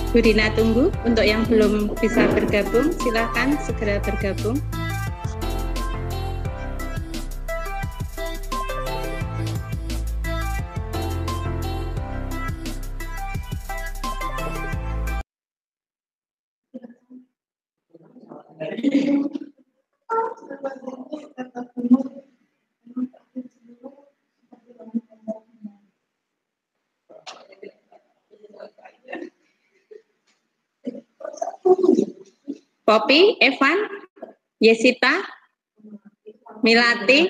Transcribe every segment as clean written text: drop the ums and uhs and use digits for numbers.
Bu Dina tunggu. Untuk yang belum bisa bergabung, silakan segera bergabung. Poppy, Evan, Yesita, Milati,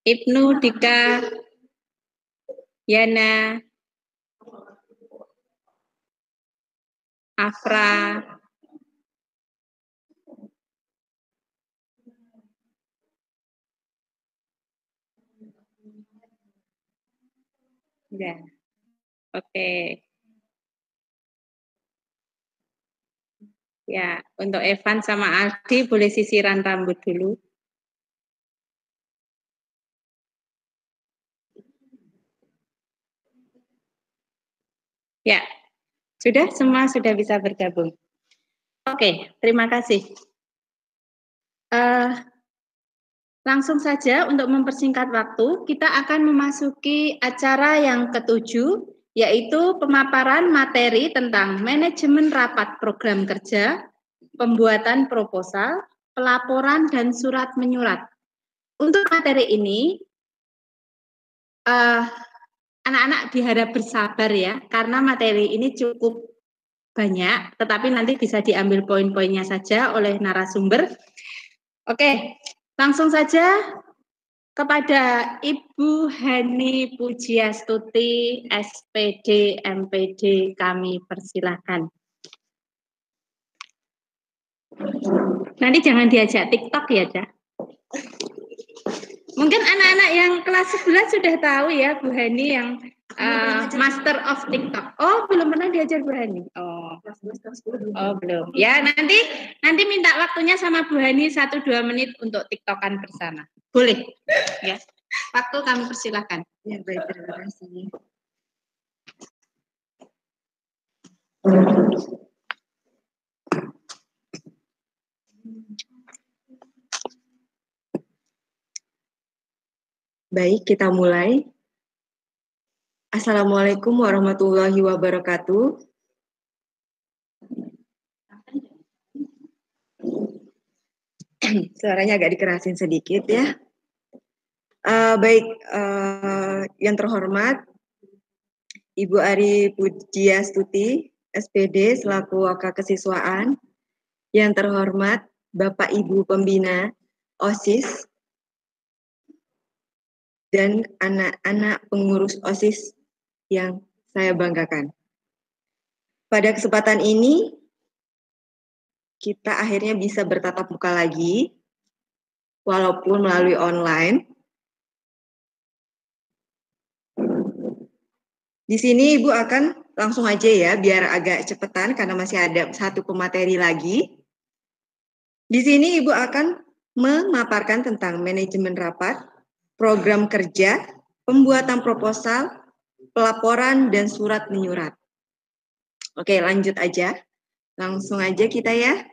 Ibnu, Dika, Yana, Afra, ya, oke. Ya, untuk Evan sama Aldi boleh sisiran rambut dulu. Ya, semua sudah bisa bergabung. Oke, terima kasih. Langsung saja untuk mempersingkat waktu, kita akan memasuki acara yang ketujuh, yaitu pemaparan materi tentang manajemen rapat program kerja, pembuatan proposal, pelaporan, dan surat menyurat. Untuk materi ini, anak-anak diharap bersabar ya, karena materi ini cukup banyak, tetapi nanti bisa diambil poin-poinnya saja oleh narasumber. Oke, langsung saja kepada Ibu Hani Pujiastuti, SPD, MPD, kami persilahkan. Nanti jangan diajak TikTok ya, Cak. Mungkin anak-anak yang kelas 11 sudah tahu ya, Bu Hani yang Master of TikTok. Oh, belum pernah diajar Bu Hani. Oh, belum. Ya, nanti minta waktunya sama Bu Hani 1-2 menit untuk TikTokan bersama. Boleh? Ya. Waktu kami persilahkan. Ya, baik, terima kasih. Baik, kita mulai. Assalamualaikum warahmatullahi wabarakatuh. Suaranya agak dikerasin sedikit ya. Yang terhormat Ibu Ari Pujiastuti, SPD selaku Wakil Kesiswaan. Yang terhormat Bapak Ibu Pembina OSIS dan anak-anak pengurus OSIS yang saya banggakan. Pada kesempatan ini, kita akhirnya bisa bertatap muka lagi, walaupun melalui online. Di sini Ibu akan langsung aja ya, biar agak cepetan karena masih ada satu pemateri lagi. Di sini Ibu akan memaparkan tentang manajemen rapat, program kerja, pembuatan proposal, pelaporan, dan surat menyurat. Oke, lanjut aja. Langsung aja kita ya.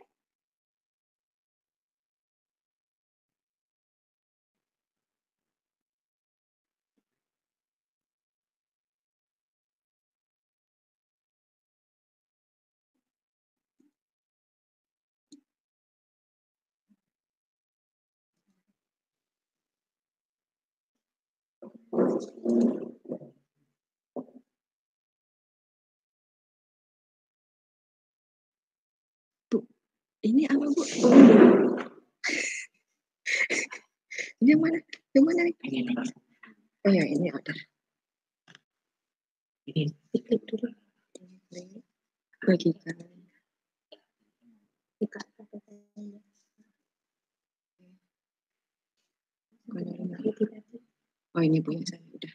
Bu, ini apa Bu? Ini yang mana? Yang mana nih? Oh ya, ini order. Ini klik dulu. Bagikan. Oh, ini punya saya udah.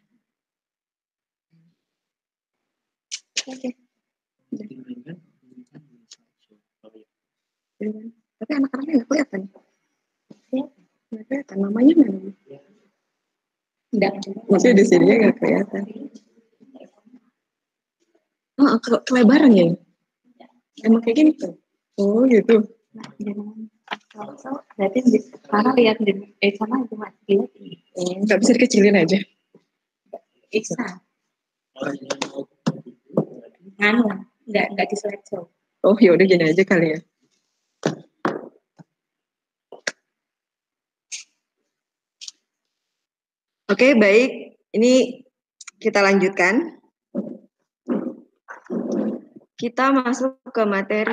Oke. Tapi anak-anaknya nggak kelihatan. Nggak kelihatan. Namanya mana? Enggak. Maksudnya di sini nggak kelihatan. Oh, kelebaran ya? Emang kayak gini tuh? Oh gitu. Berarti sekarang lihat sama cuma lihat Nggak bisa dikecilin aja. Iksa. Nggak di slideshow. Oh ya udah gini aja kali ya. Oke, baik. Ini kita lanjutkan. Kita masuk ke materi.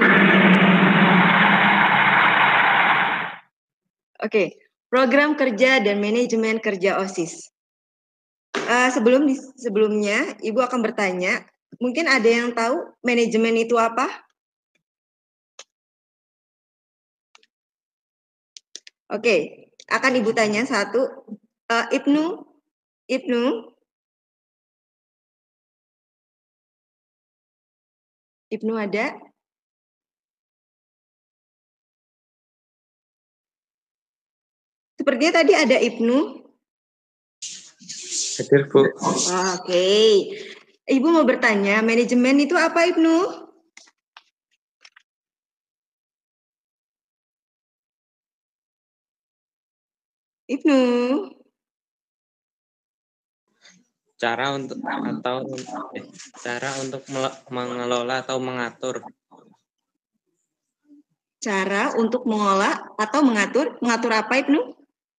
Oke, program kerja dan manajemen kerja OSIS. Sebelumnya, Ibu akan bertanya, mungkin ada yang tahu manajemen itu apa? Oke, akan Ibu tanya satu. Ibnu ada? Sepertinya tadi ada Ibnu. Hadir, Bu. Oke. Ibu mau bertanya, manajemen itu apa, Ibnu? Ibnu. Cara untuk mengelola atau mengatur. Cara untuk mengolah atau mengatur apa, Ibnu?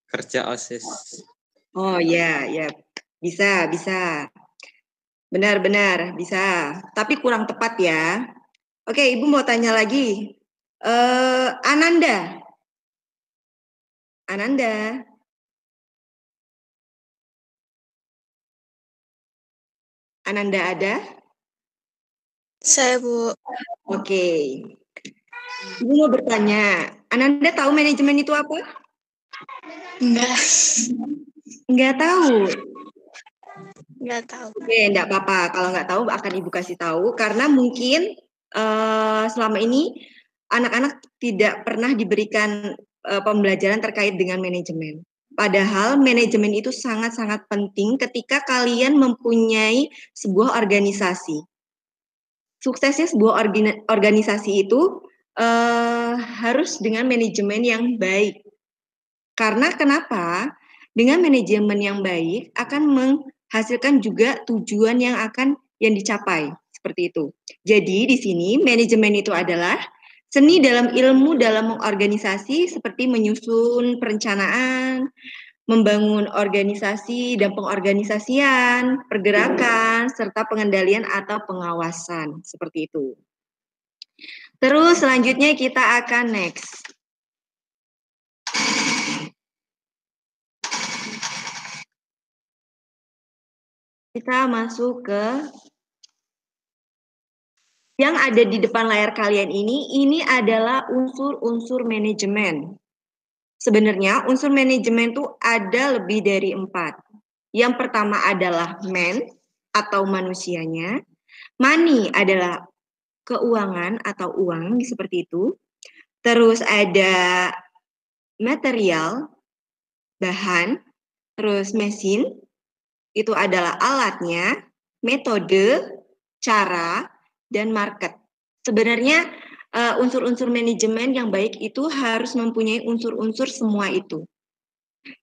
Kerja OSIS. Oh ya, bisa. Benar, bisa. Tapi kurang tepat ya. Oke, Ibu mau tanya lagi. Ananda. Ananda ada? Saya, Bu. Oke. Ibu mau bertanya, Ananda tahu manajemen itu apa? Enggak tahu. Oke, enggak apa-apa. Kalau enggak tahu akan Ibu kasih tahu karena mungkin selama ini anak-anak tidak pernah diberikan pembelajaran terkait dengan manajemen. Padahal manajemen itu sangat-sangat penting ketika kalian mempunyai sebuah organisasi. Suksesnya sebuah organisasi itu harus dengan manajemen yang baik. Karena kenapa? Dengan manajemen yang baik akan menghasilkan juga tujuan yang dicapai. Seperti itu. Jadi di sini manajemen itu adalah seni dalam ilmu dalam mengorganisasi seperti menyusun perencanaan, membangun organisasi dan pengorganisasian, pergerakan, serta pengendalian atau pengawasan. Seperti itu. Terus selanjutnya kita akan next. Kita masuk ke yang ada di depan layar kalian ini adalah unsur-unsur manajemen. Sebenarnya unsur manajemen itu ada lebih dari 4. Yang pertama adalah man atau manusianya. Money adalah keuangan atau uang seperti itu. Terus ada material, bahan. Terus mesin, itu adalah alatnya, metode, cara, dan market. Sebenarnya unsur-unsur manajemen yang baik itu harus mempunyai unsur-unsur semua itu.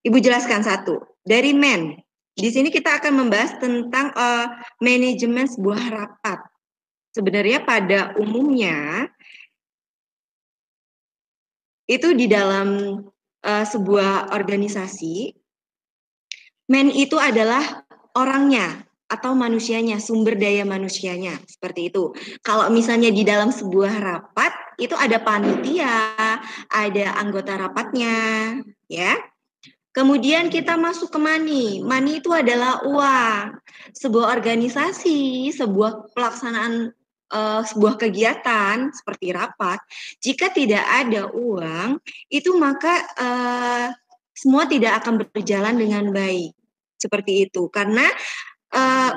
Ibu jelaskan satu. Dari man, di sini kita akan membahas tentang manajemen sebuah rapat. Sebenarnya pada umumnya itu di dalam sebuah organisasi, man itu adalah orangnya atau manusianya, sumber daya manusianya, seperti itu. Kalau misalnya di dalam sebuah rapat, itu ada panitia, ada anggota rapatnya, ya. Kemudian kita masuk ke money. Money itu adalah uang. Sebuah organisasi, sebuah pelaksanaan sebuah kegiatan seperti rapat, jika tidak ada uang, itu maka semua tidak akan berjalan dengan baik. Seperti itu. Karena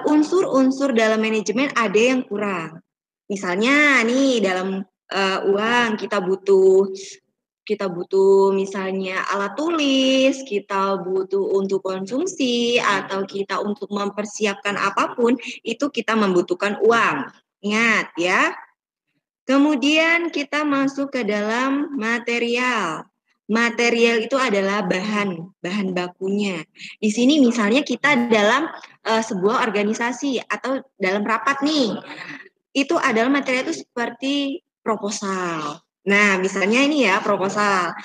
unsur-unsur dalam manajemen ada yang kurang. Misalnya nih dalam uang kita butuh misalnya alat tulis, kita butuh untuk konsumsi, atau kita untuk mempersiapkan apapun, itu kita membutuhkan uang. Ingat ya. Kemudian kita masuk ke dalam material. Material itu adalah bahan bakunya. Di sini misalnya kita dalam sebuah organisasi atau dalam rapat nih. Itu adalah material itu seperti proposal. Nah, misalnya ini ya proposal.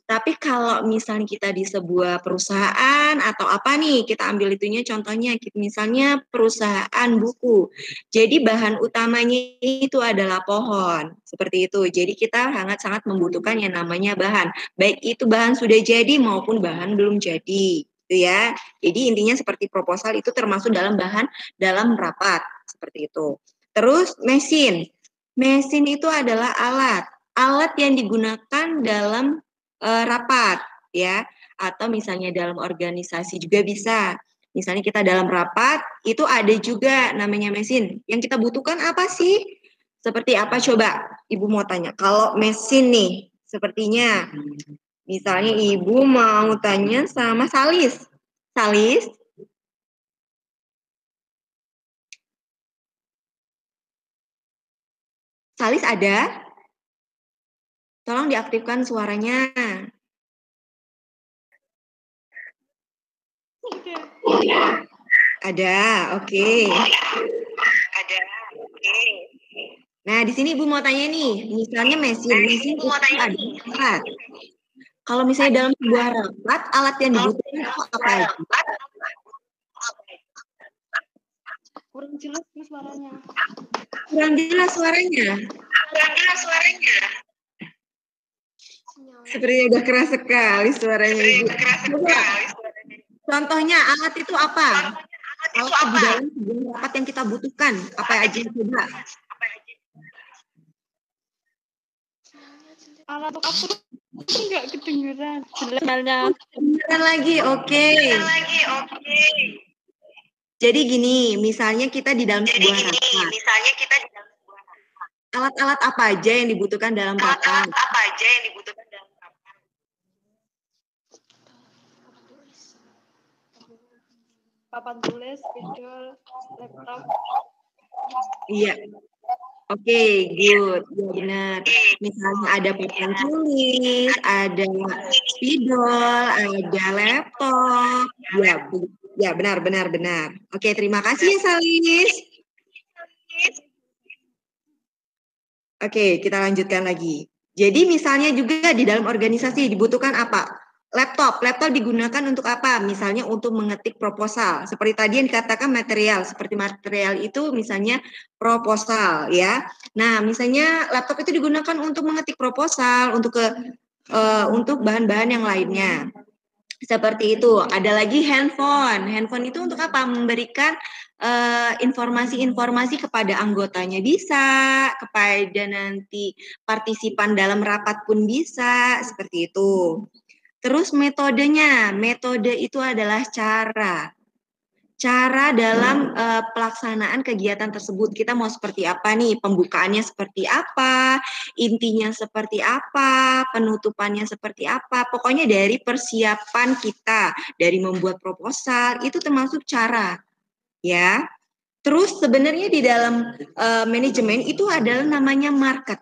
Tapi kalau misalnya kita di sebuah perusahaan atau apa nih, kita ambil itunya contohnya, misalnya perusahaan buku. Jadi bahan utamanya itu adalah pohon, seperti itu. Jadi kita sangat-sangat membutuhkan yang namanya bahan. Baik itu bahan sudah jadi maupun bahan belum jadi. Gitu ya. Jadi intinya seperti proposal itu termasuk dalam bahan dalam rapat, seperti itu. Terus mesin. Mesin itu adalah alat yang digunakan dalam rapat ya, atau misalnya dalam organisasi juga bisa. Misalnya kita dalam rapat itu ada juga namanya mesin. Yang kita butuhkan apa sih? Seperti apa coba? Ibu mau tanya. Kalau mesin nih, sepertinya misalnya Ibu mau tanya sama Salis. Salis? Salis ada? Tolong diaktifkan suaranya. Ada, oke. Ada, oke. Nah, di sini Ibu mau tanya nih, misalnya mesin itu ada alat. Kalau misalnya dalam sebuah rapat, alat yang dibutuhkan itu apa aja? Kurang jelas suaranya. Kurang jelas suaranya. Sepertinya udah keras sekali suaranya Ibu. Contohnya alat itu apa? Alat di dalam sebuah rapat yang kita butuhkan, apa aja coba? Alat kapur enggak kedengeran. Jelasnya. Kedengeran lagi, oke. Jadi gini, misalnya kita di dalam sebuah rapat. Alat-alat apa aja yang dibutuhkan dalam rapat? Papan tulis, spidol, laptop. Iya. Oke, good. Ya benar. Misalnya ada papan tulis, ada spidol, ada laptop. Ya, benar. Oke, terima kasih ya Salis. Oke, kita lanjutkan lagi. Jadi misalnya juga di dalam organisasi dibutuhkan apa? Laptop digunakan untuk apa? Misalnya untuk mengetik proposal. Seperti tadi yang dikatakan material. Seperti material itu misalnya proposal ya. Nah, misalnya laptop itu digunakan untuk mengetik proposal, untuk bahan-bahan yang lainnya. Seperti itu. Ada lagi handphone. Handphone itu untuk apa? Memberikan informasi-informasi kepada anggotanya bisa, kepada nanti partisipan dalam rapat pun bisa, seperti itu. Terus metodenya, metode itu adalah cara dalam pelaksanaan kegiatan tersebut. Kita mau seperti apa nih, pembukaannya seperti apa, intinya seperti apa, penutupannya seperti apa. Pokoknya dari persiapan kita, dari membuat proposal, itu termasuk cara. Ya. Terus sebenarnya di dalam manajemen itu adalah namanya market.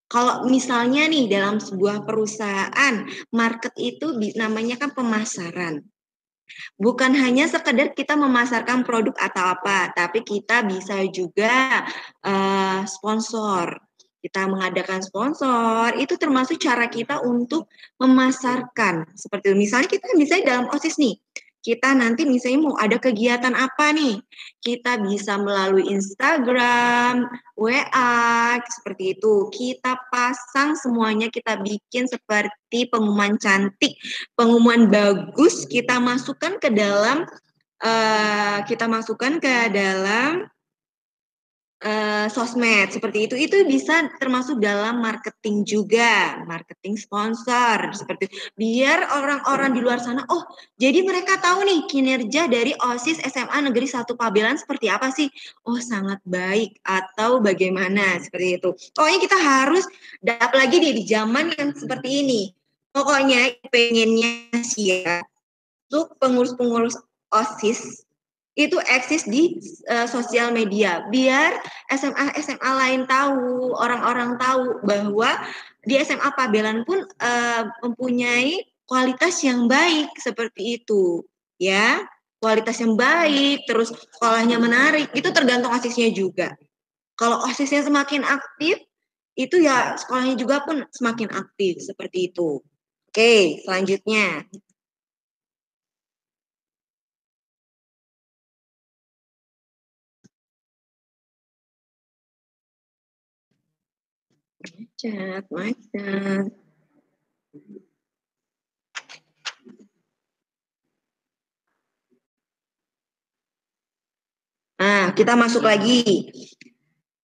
Kalau misalnya nih dalam sebuah perusahaan, market itu namanya kan pemasaran. Bukan hanya sekedar kita memasarkan produk atau apa, tapi kita bisa juga sponsor. Kita mengadakan sponsor, itu termasuk cara kita untuk memasarkan. Seperti misalnya kita misalnya dalam OSIS nih, kita nanti misalnya mau ada kegiatan apa nih, kita bisa melalui Instagram, WA, seperti itu. Kita pasang semuanya, kita bikin seperti pengumuman cantik, pengumuman bagus, kita masukkan ke dalam sosmed seperti itu bisa termasuk dalam marketing juga, marketing sponsor seperti itu. Biar orang-orang di luar sana, oh jadi mereka tahu nih kinerja dari OSIS SMA Negeri 1 Pabelan seperti apa sih? Oh sangat baik atau bagaimana seperti itu. Pokoknya kita harus dapat lagi di zaman yang seperti ini. Pokoknya pengennya sih ya untuk pengurus-pengurus OSIS itu eksis di sosial media, biar SMA lain tahu, orang-orang tahu bahwa di SMA Pabelan pun mempunyai kualitas yang baik seperti itu, ya, kualitas yang baik, terus sekolahnya menarik, itu tergantung OSISnya juga. Kalau OSISnya semakin aktif, itu ya sekolahnya juga pun semakin aktif seperti itu. Oke, selanjutnya. Macet. Nah, kita masuk lagi.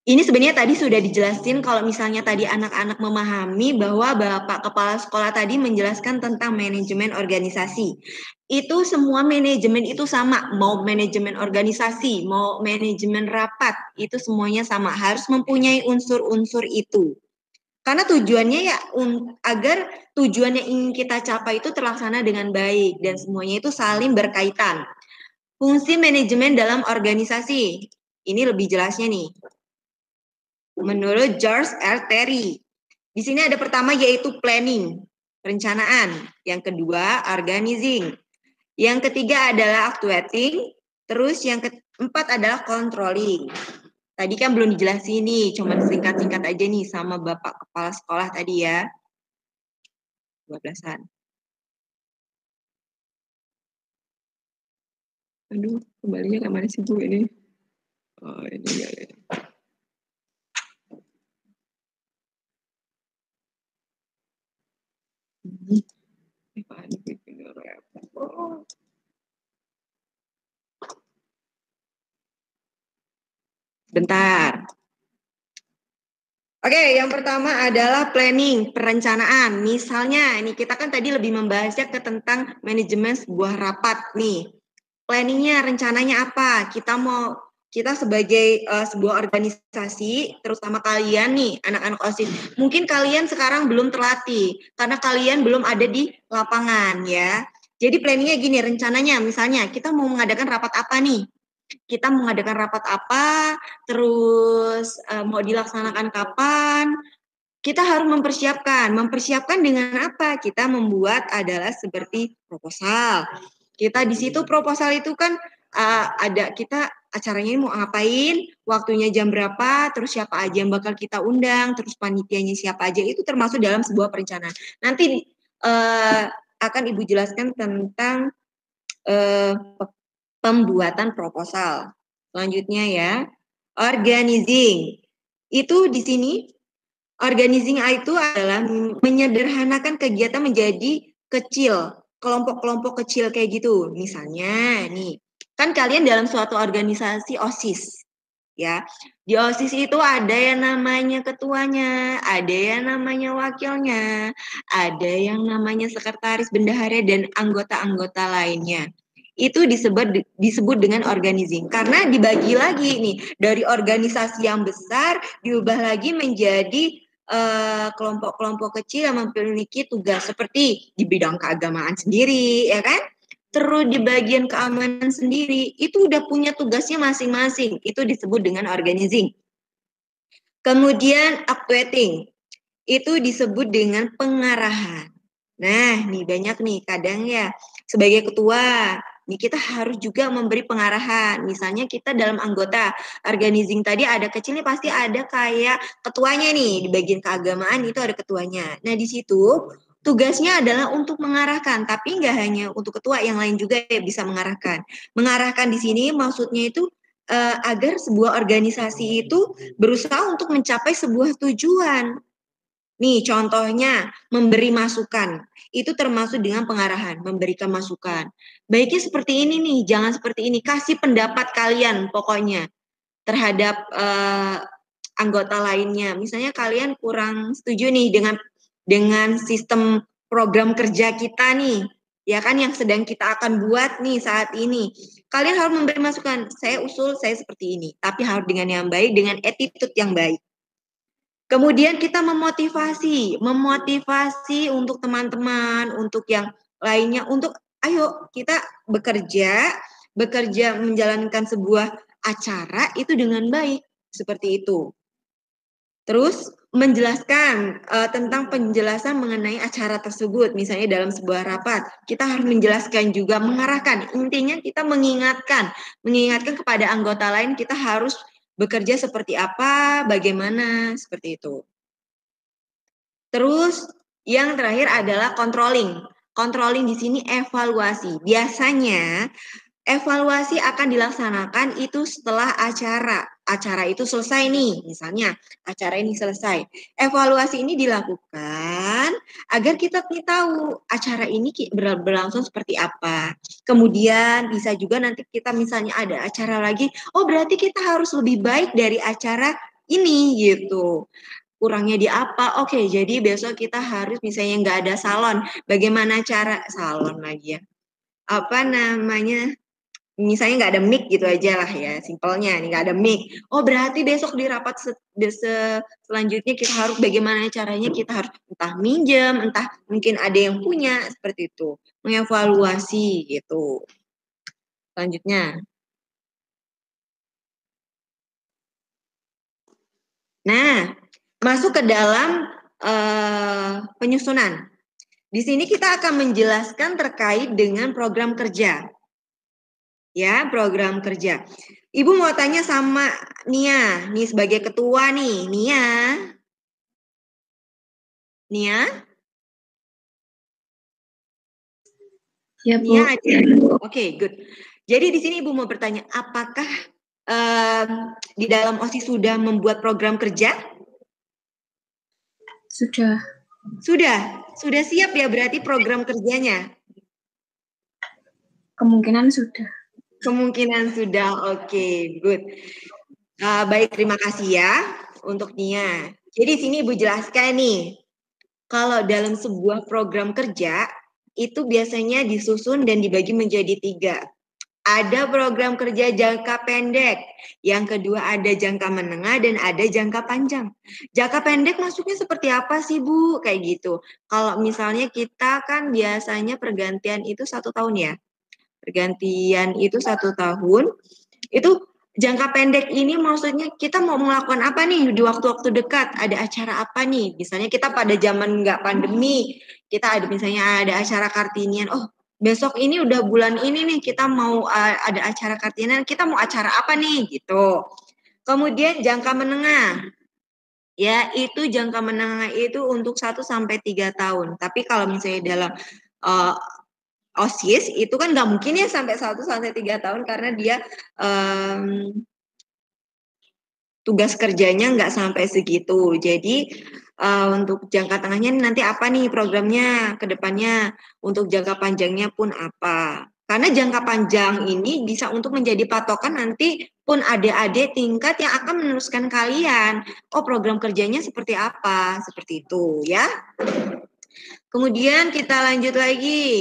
Ini sebenarnya tadi sudah dijelasin kalau misalnya tadi anak-anak memahami bahwa Bapak Kepala Sekolah tadi menjelaskan tentang manajemen organisasi. Itu semua manajemen itu sama, mau manajemen organisasi, mau manajemen rapat, itu semuanya sama, harus mempunyai unsur-unsur itu. Karena tujuannya ya agar tujuan yang ingin kita capai itu terlaksana dengan baik dan semuanya itu saling berkaitan. Fungsi manajemen dalam organisasi. Ini lebih jelasnya nih. Menurut George R. Terry. Di sini ada pertama yaitu planning, perencanaan. Yang kedua, organizing. Yang ketiga adalah actuating. Terus yang keempat adalah controlling. Tadi kan belum dijelasin nih, cuma singkat-singkat aja nih sama Bapak Kepala Sekolah tadi ya. 12-an. Aduh, kembalinya kemana sih Bu ini? Oh, ini ya. Bentar. Oke, yang pertama adalah planning, perencanaan. Misalnya, ini kita kan tadi lebih membahasnya ke tentang manajemen sebuah rapat nih. Planningnya, rencananya apa? Kita sebagai sebuah organisasi, terutama kalian nih, anak-anak OSIS, mungkin kalian sekarang belum terlatih, karena kalian belum ada di lapangan ya. Jadi planningnya gini, rencananya misalnya kita mau mengadakan rapat apa nih? Kita mengadakan rapat apa, terus mau dilaksanakan kapan, kita harus mempersiapkan dengan apa? Kita membuat adalah seperti proposal. Kita di situ proposal itu kan ada kita acaranya ini mau ngapain, waktunya jam berapa, terus siapa aja yang bakal kita undang, terus panitianya siapa aja, itu termasuk dalam sebuah perencanaan. Nanti akan Ibu jelaskan tentang pembuatan proposal. Selanjutnya ya, organizing. Itu di sini organizing itu adalah menyederhanakan kegiatan menjadi kecil, kelompok-kelompok kecil kayak gitu. Misalnya nih, kan kalian dalam suatu organisasi OSIS, ya. Di OSIS itu ada yang namanya ketuanya, ada yang namanya wakilnya, ada yang namanya sekretaris, bendahara, dan anggota-anggota lainnya. Itu disebut dengan organizing karena dibagi lagi nih dari organisasi yang besar diubah lagi menjadi kelompok-kelompok kecil yang memiliki tugas seperti di bidang keagamaan sendiri, ya kan? Terus di bagian keamanan sendiri itu udah punya tugasnya masing-masing. Itu disebut dengan organizing. Kemudian actuating itu disebut dengan pengarahan. Nah, nih banyak nih kadang ya sebagai ketua nih kita harus juga memberi pengarahan. Misalnya kita dalam anggota organizing tadi ada kecilnya pasti ada kayak ketuanya nih di bagian keagamaan itu ada ketuanya. Nah di situ tugasnya adalah untuk mengarahkan, tapi nggak hanya untuk ketua, yang lain juga ya bisa mengarahkan. Mengarahkan di sini maksudnya itu agar sebuah organisasi itu berusaha untuk mencapai sebuah tujuan. Nih contohnya memberi masukan, itu termasuk dengan pengarahan, memberikan masukan. Baiknya seperti ini nih, jangan seperti ini, kasih pendapat kalian pokoknya terhadap anggota lainnya. Misalnya kalian kurang setuju nih dengan sistem program kerja kita nih, ya kan yang sedang kita akan buat nih saat ini. Kalian harus memberi masukan, saya usul saya seperti ini, tapi harus dengan yang baik, dengan attitude yang baik. Kemudian kita memotivasi untuk teman-teman, untuk yang lainnya, untuk ayo kita bekerja bekerja menjalankan sebuah acara itu dengan baik, seperti itu. Terus menjelaskan tentang penjelasan mengenai acara tersebut, misalnya dalam sebuah rapat, kita harus menjelaskan juga, mengarahkan. Intinya kita mengingatkan kepada anggota lain kita harus bekerja seperti apa, bagaimana, seperti itu. Terus yang terakhir adalah controlling. Controlling di sini evaluasi. Biasanya evaluasi akan dilaksanakan itu setelah acara. Acara itu selesai nih, misalnya acara ini selesai. Evaluasi ini dilakukan agar kita tahu acara ini berlangsung seperti apa. Kemudian bisa juga nanti kita misalnya ada acara lagi, oh berarti kita harus lebih baik dari acara ini gitu. Kurangnya di apa? Oke, jadi besok kita harus misalnya nggak ada salon. Bagaimana cara salon lagi ya? Apa namanya? Misalnya nggak ada mic gitu aja lah ya, simpelnya nih nggak ada mic. Oh berarti besok di rapat selanjutnya kita harus bagaimana caranya, kita harus entah minjem, entah mungkin ada yang punya, seperti itu. Mengevaluasi gitu. Selanjutnya. Nah, masuk ke dalam penyusunan. Di sini kita akan menjelaskan terkait dengan program kerja. Ya, program kerja. Ibu mau tanya sama Nia, nih sebagai ketua nih, Nia. Ya, Bu. Nia aja. Oke, good. Jadi di sini Ibu mau bertanya, apakah di dalam OSIS sudah membuat program kerja? Sudah. Sudah siap ya berarti program kerjanya? Kemungkinan sudah. Kemungkinan sudah, oke, good. Baik, terima kasih ya untuk Nia. Jadi sini Ibu jelaskan nih, kalau dalam sebuah program kerja, itu biasanya disusun dan dibagi menjadi 3. Ada program kerja jangka pendek, yang kedua ada jangka menengah, dan ada jangka panjang. Jangka pendek maksudnya seperti apa sih Bu? Kayak gitu. Kalau misalnya kita kan biasanya pergantian itu 1 tahun ya. Pergantian itu 1 tahun, itu jangka pendek ini maksudnya kita mau melakukan apa nih di waktu-waktu dekat, ada acara apa nih, misalnya kita pada zaman nggak pandemi, kita ada misalnya ada acara Kartinian, oh besok ini udah bulan ini nih kita mau ada acara Kartinian, kita mau acara apa nih gitu. Kemudian jangka menengah, ya itu jangka menengah itu untuk 1 sampai 3 tahun, tapi kalau misalnya dalam OSIS itu kan nggak mungkin ya sampai 1 sampai 3 tahun karena dia tugas kerjanya nggak sampai segitu. Jadi untuk jangka tengahnya nanti apa nih programnya ke depannya, untuk jangka panjangnya pun apa. Karena jangka panjang ini bisa untuk menjadi patokan nanti pun adik-adik tingkat yang akan meneruskan kalian. Oh program kerjanya seperti apa, seperti itu ya. Kemudian kita lanjut lagi.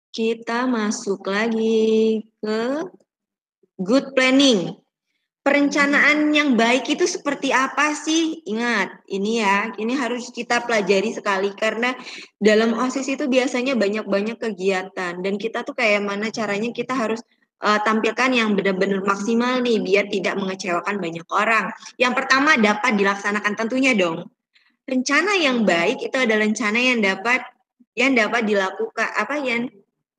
Kita masuk lagi ke good planning. Perencanaan yang baik itu seperti apa sih? Ingat, ini ya, ini harus kita pelajari sekali karena dalam OSIS itu biasanya banyak-banyak kegiatan dan kita tuh kayak mana caranya kita harus tampilkan yang benar-benar maksimal nih biar tidak mengecewakan banyak orang. Yang pertama dapat dilaksanakan tentunya dong. Rencana yang baik itu adalah rencana yang dapat dilakukan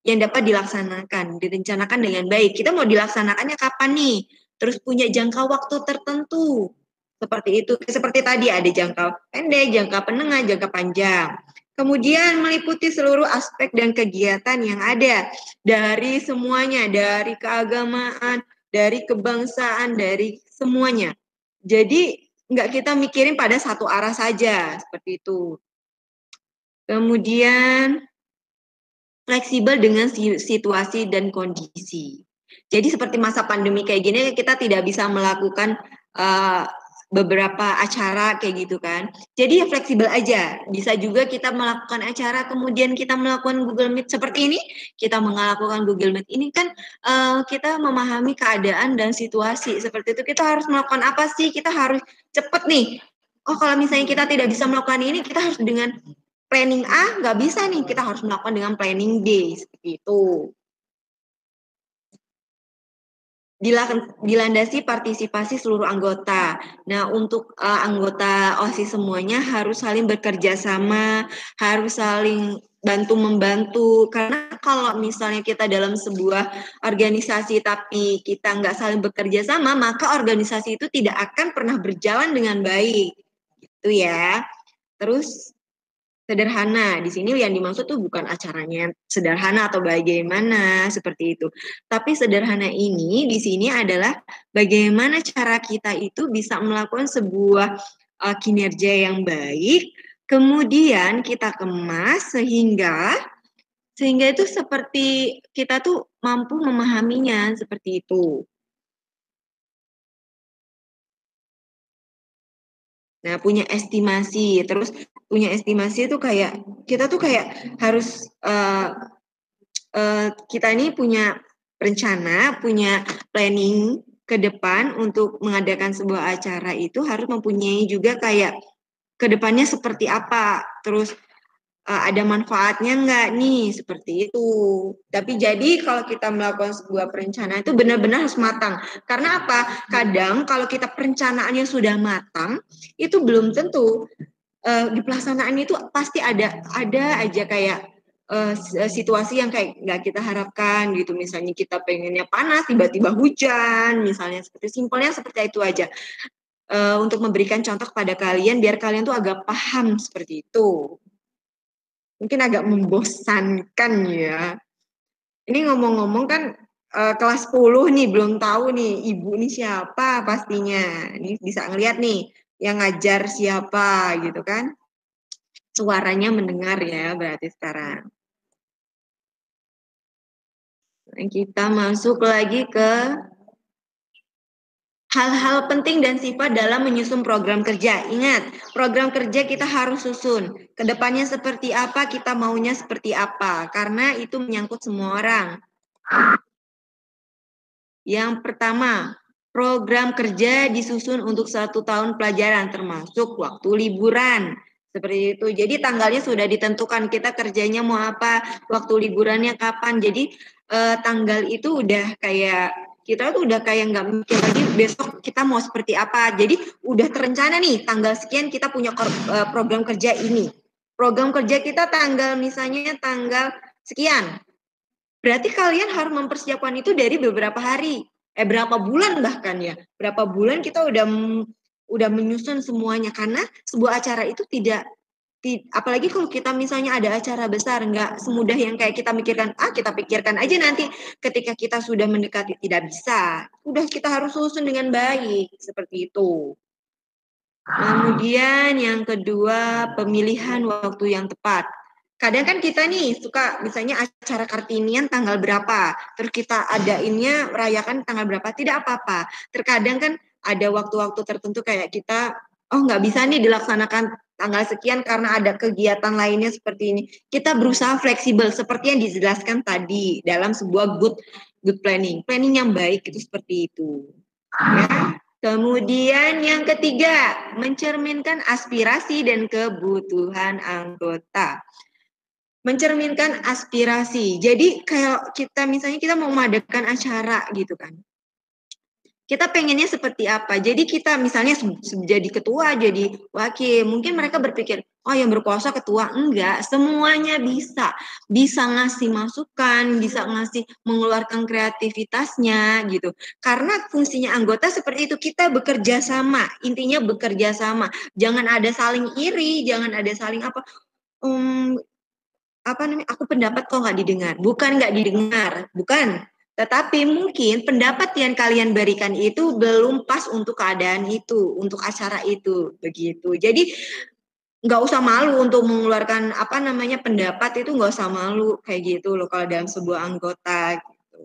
yang dapat dilaksanakan, direncanakan dengan baik. Kita mau dilaksanakannya kapan nih? Terus punya jangka waktu tertentu. Seperti itu. Seperti tadi ada jangka pendek, jangka menengah, jangka panjang. Kemudian meliputi seluruh aspek dan kegiatan yang ada dari semuanya, dari keagamaan, dari kebangsaan, dari semuanya. Jadi nggak kita mikirin pada satu arah saja, seperti itu. Kemudian fleksibel dengan situasi dan kondisi. Jadi seperti masa pandemi kayak gini kita tidak bisa melakukan beberapa acara kayak gitu kan. Jadi ya fleksibel aja. Bisa juga kita melakukan acara kemudian kita melakukan Google Meet seperti ini. Kita melakukan Google Meet ini kan kita memahami keadaan dan situasi seperti itu. Kita harus melakukan apa sih? Kita harus cepet nih. oh kalau misalnya kita tidak bisa melakukan ini, kita harus dengan planning A, nggak bisa nih, kita harus melakukan dengan planning B, seperti itu. Dilandasi partisipasi seluruh anggota. Nah, untuk anggota OSIS semuanya harus saling bekerja sama, harus saling bantu-membantu. Karena kalau misalnya kita dalam sebuah organisasi tapi kita nggak saling bekerja sama, maka organisasi itu tidak akan pernah berjalan dengan baik. Gitu ya. Terus sederhana. Di sini yang dimaksud tuh bukan acaranya sederhana atau bagaimana seperti itu. Tapi sederhana ini di sini adalah bagaimana cara kita itu bisa melakukan sebuah kinerja yang baik, kemudian kita kemas sehingga itu seperti kita tuh mampu memahaminya seperti itu. Nah, punya estimasi, terus punya estimasi itu kayak kita tuh kayak harus kita ini punya rencana, punya planning ke depan untuk mengadakan sebuah acara itu harus mempunyai juga kayak ke depannya seperti apa, terus ada manfaatnya nggak nih, seperti itu. Tapi jadi kalau kita melakukan sebuah perencanaan itu benar-benar harus matang. Karena apa? Kadang kalau kita perencanaannya sudah matang, itu belum tentu di pelaksanaan itu pasti ada aja kayak situasi yang kayak nggak kita harapkan gitu. Misalnya kita pengennya panas, tiba-tiba hujan, misalnya simpelnya seperti itu aja. Untuk memberikan contoh kepada kalian, biar kalian tuh agak paham seperti itu. Mungkin agak membosankan ya. Ini ngomong-ngomong kan kelas 10 nih, belum tahu nih ibu nih siapa pastinya. Ini bisa ngeliat nih yang ngajar siapa gitu kan. Suaranya mendengar ya berarti sekarang. Kita masuk lagi ke hal-hal penting dan sifat dalam menyusun program kerja. Ingat, program kerja kita harus susun. Kedepannya seperti apa, kita maunya seperti apa. Karena itu menyangkut semua orang. Yang pertama, program kerja disusun untuk 1 tahun pelajaran, termasuk waktu liburan. Seperti itu. Jadi tanggalnya sudah ditentukan, kita kerjanya mau apa, waktu liburannya kapan. Jadi tanggal itu udah kayak kita tuh udah kayak nggak mikir lagi besok kita mau seperti apa. Jadi udah terencana nih tanggal sekian kita punya program kerja ini. Program kerja kita tanggal misalnya tanggal sekian. Berarti kalian harus mempersiapkan itu dari beberapa hari, berapa bulan bahkan ya. Berapa bulan kita udah menyusun semuanya karena sebuah acara itu tidak apalagi kalau kita misalnya ada acara besar, nggak semudah yang kayak kita pikirkan aja nanti ketika kita sudah mendekati, tidak bisa. Udah kita harus susun dengan baik, seperti itu. Kemudian yang kedua, pemilihan waktu yang tepat. Kadang kan kita nih suka misalnya acara Kartinian tanggal berapa, terus kita adainnya rayakan tanggal berapa, tidak apa-apa. Terkadang kan ada waktu-waktu tertentu kayak kita, nggak bisa nih dilaksanakan tanggal sekian karena ada kegiatan lainnya seperti ini. Kita berusaha fleksibel seperti yang dijelaskan tadi dalam sebuah good planning. Planning yang baik itu seperti itu. Ya. Kemudian yang ketiga, mencerminkan aspirasi dan kebutuhan anggota. Mencerminkan aspirasi. Jadi kayak kita misalnya kita mau mengadakan acara gitu kan. Kita pengennya seperti apa. Jadi kita misalnya jadi ketua, jadi wakil. Mungkin mereka berpikir, oh yang berkuasa ketua. Enggak, semuanya bisa. Bisa ngasih masukan, bisa ngasih mengeluarkan kreativitasnya gitu. Karena fungsinya anggota seperti itu, kita bekerja sama. Intinya bekerja sama. Jangan ada saling iri, jangan ada saling apa namanya, aku pendapat kok nggak didengar. Bukan nggak didengar, bukan. Tetapi mungkin pendapat yang kalian berikan itu belum pas untuk keadaan itu, untuk acara itu, begitu. Jadi nggak usah malu untuk mengeluarkan pendapat itu, nggak usah malu kayak gitu loh kalau dalam sebuah anggota. Gitu.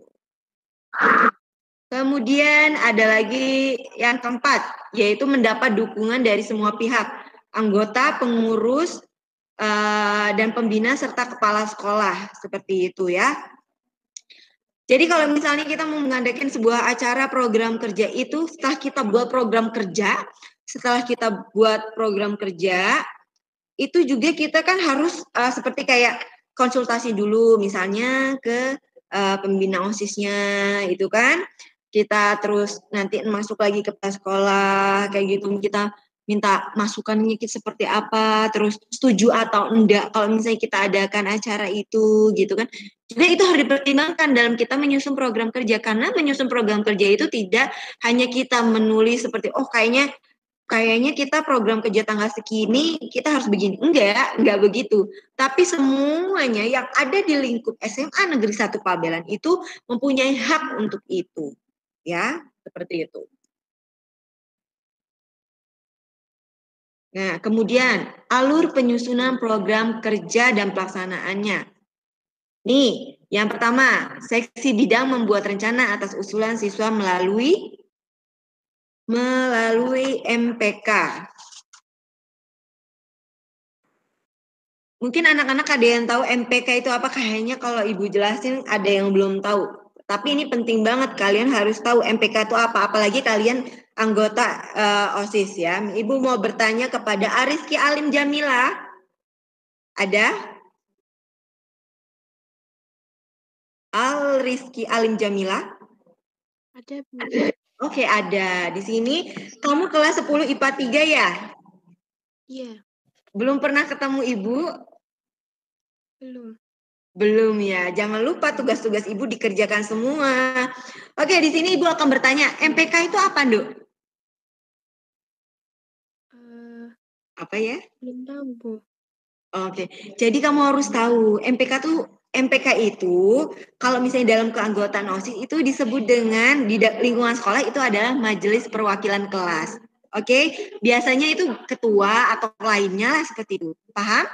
Kemudian ada lagi yang keempat, yaitu mendapat dukungan dari semua pihak, anggota, pengurus, dan pembina serta kepala sekolah, seperti itu ya. Jadi kalau misalnya kita mau mengadakan sebuah acara program kerja itu, setelah kita buat program kerja, setelah kita buat program kerja, itu juga kita kan harus seperti kayak konsultasi dulu, misalnya ke pembina OSIS-nya, itu kan. Kita terus nanti masuk lagi ke sekolah, kayak gitu. Kita minta masukannya seperti apa, terus setuju atau enggak kalau misalnya kita adakan acara itu, gitu kan. Jadi itu harus dipertimbangkan dalam kita menyusun program kerja, karena menyusun program kerja itu tidak hanya kita menulis seperti, oh kayaknya kita program kerja tanggal segini, kita harus begini. Enggak begitu. Tapi semuanya yang ada di lingkup SMA Negeri 1 Pabelan itu mempunyai hak untuk itu. Ya, seperti itu. Nah, kemudian alur penyusunan program kerja dan pelaksanaannya. Nih, yang pertama, seksi bidang membuat rencana atas usulan siswa melalui MPK. Mungkin anak-anak ada yang tahu MPK itu apa, kayaknya kalau Ibu jelasin ada yang belum tahu. Tapi ini penting banget, kalian harus tahu MPK itu apa, apalagi kalian anggota OSIS ya. Ibu mau bertanya kepada Ariski Alim Jamila. Ada? Rizky Alim Jamila? Ada, Bu. Oke, ada. Di sini kamu kelas 10 IPA 3 ya? Iya, Belum pernah ketemu Ibu? belum. Belum ya. Jangan lupa tugas-tugas Ibu dikerjakan semua. Oke, di sini Ibu akan bertanya, MPK itu apa, Nduk? Apa ya? Belum tahu, Bu. Oke, jadi kamu harus tahu MPK itu kalau misalnya dalam keanggotaan OSIS itu disebut dengan di lingkungan sekolah itu adalah Majelis Perwakilan Kelas. Oke, biasanya itu ketua atau lainnya seperti itu. Paham?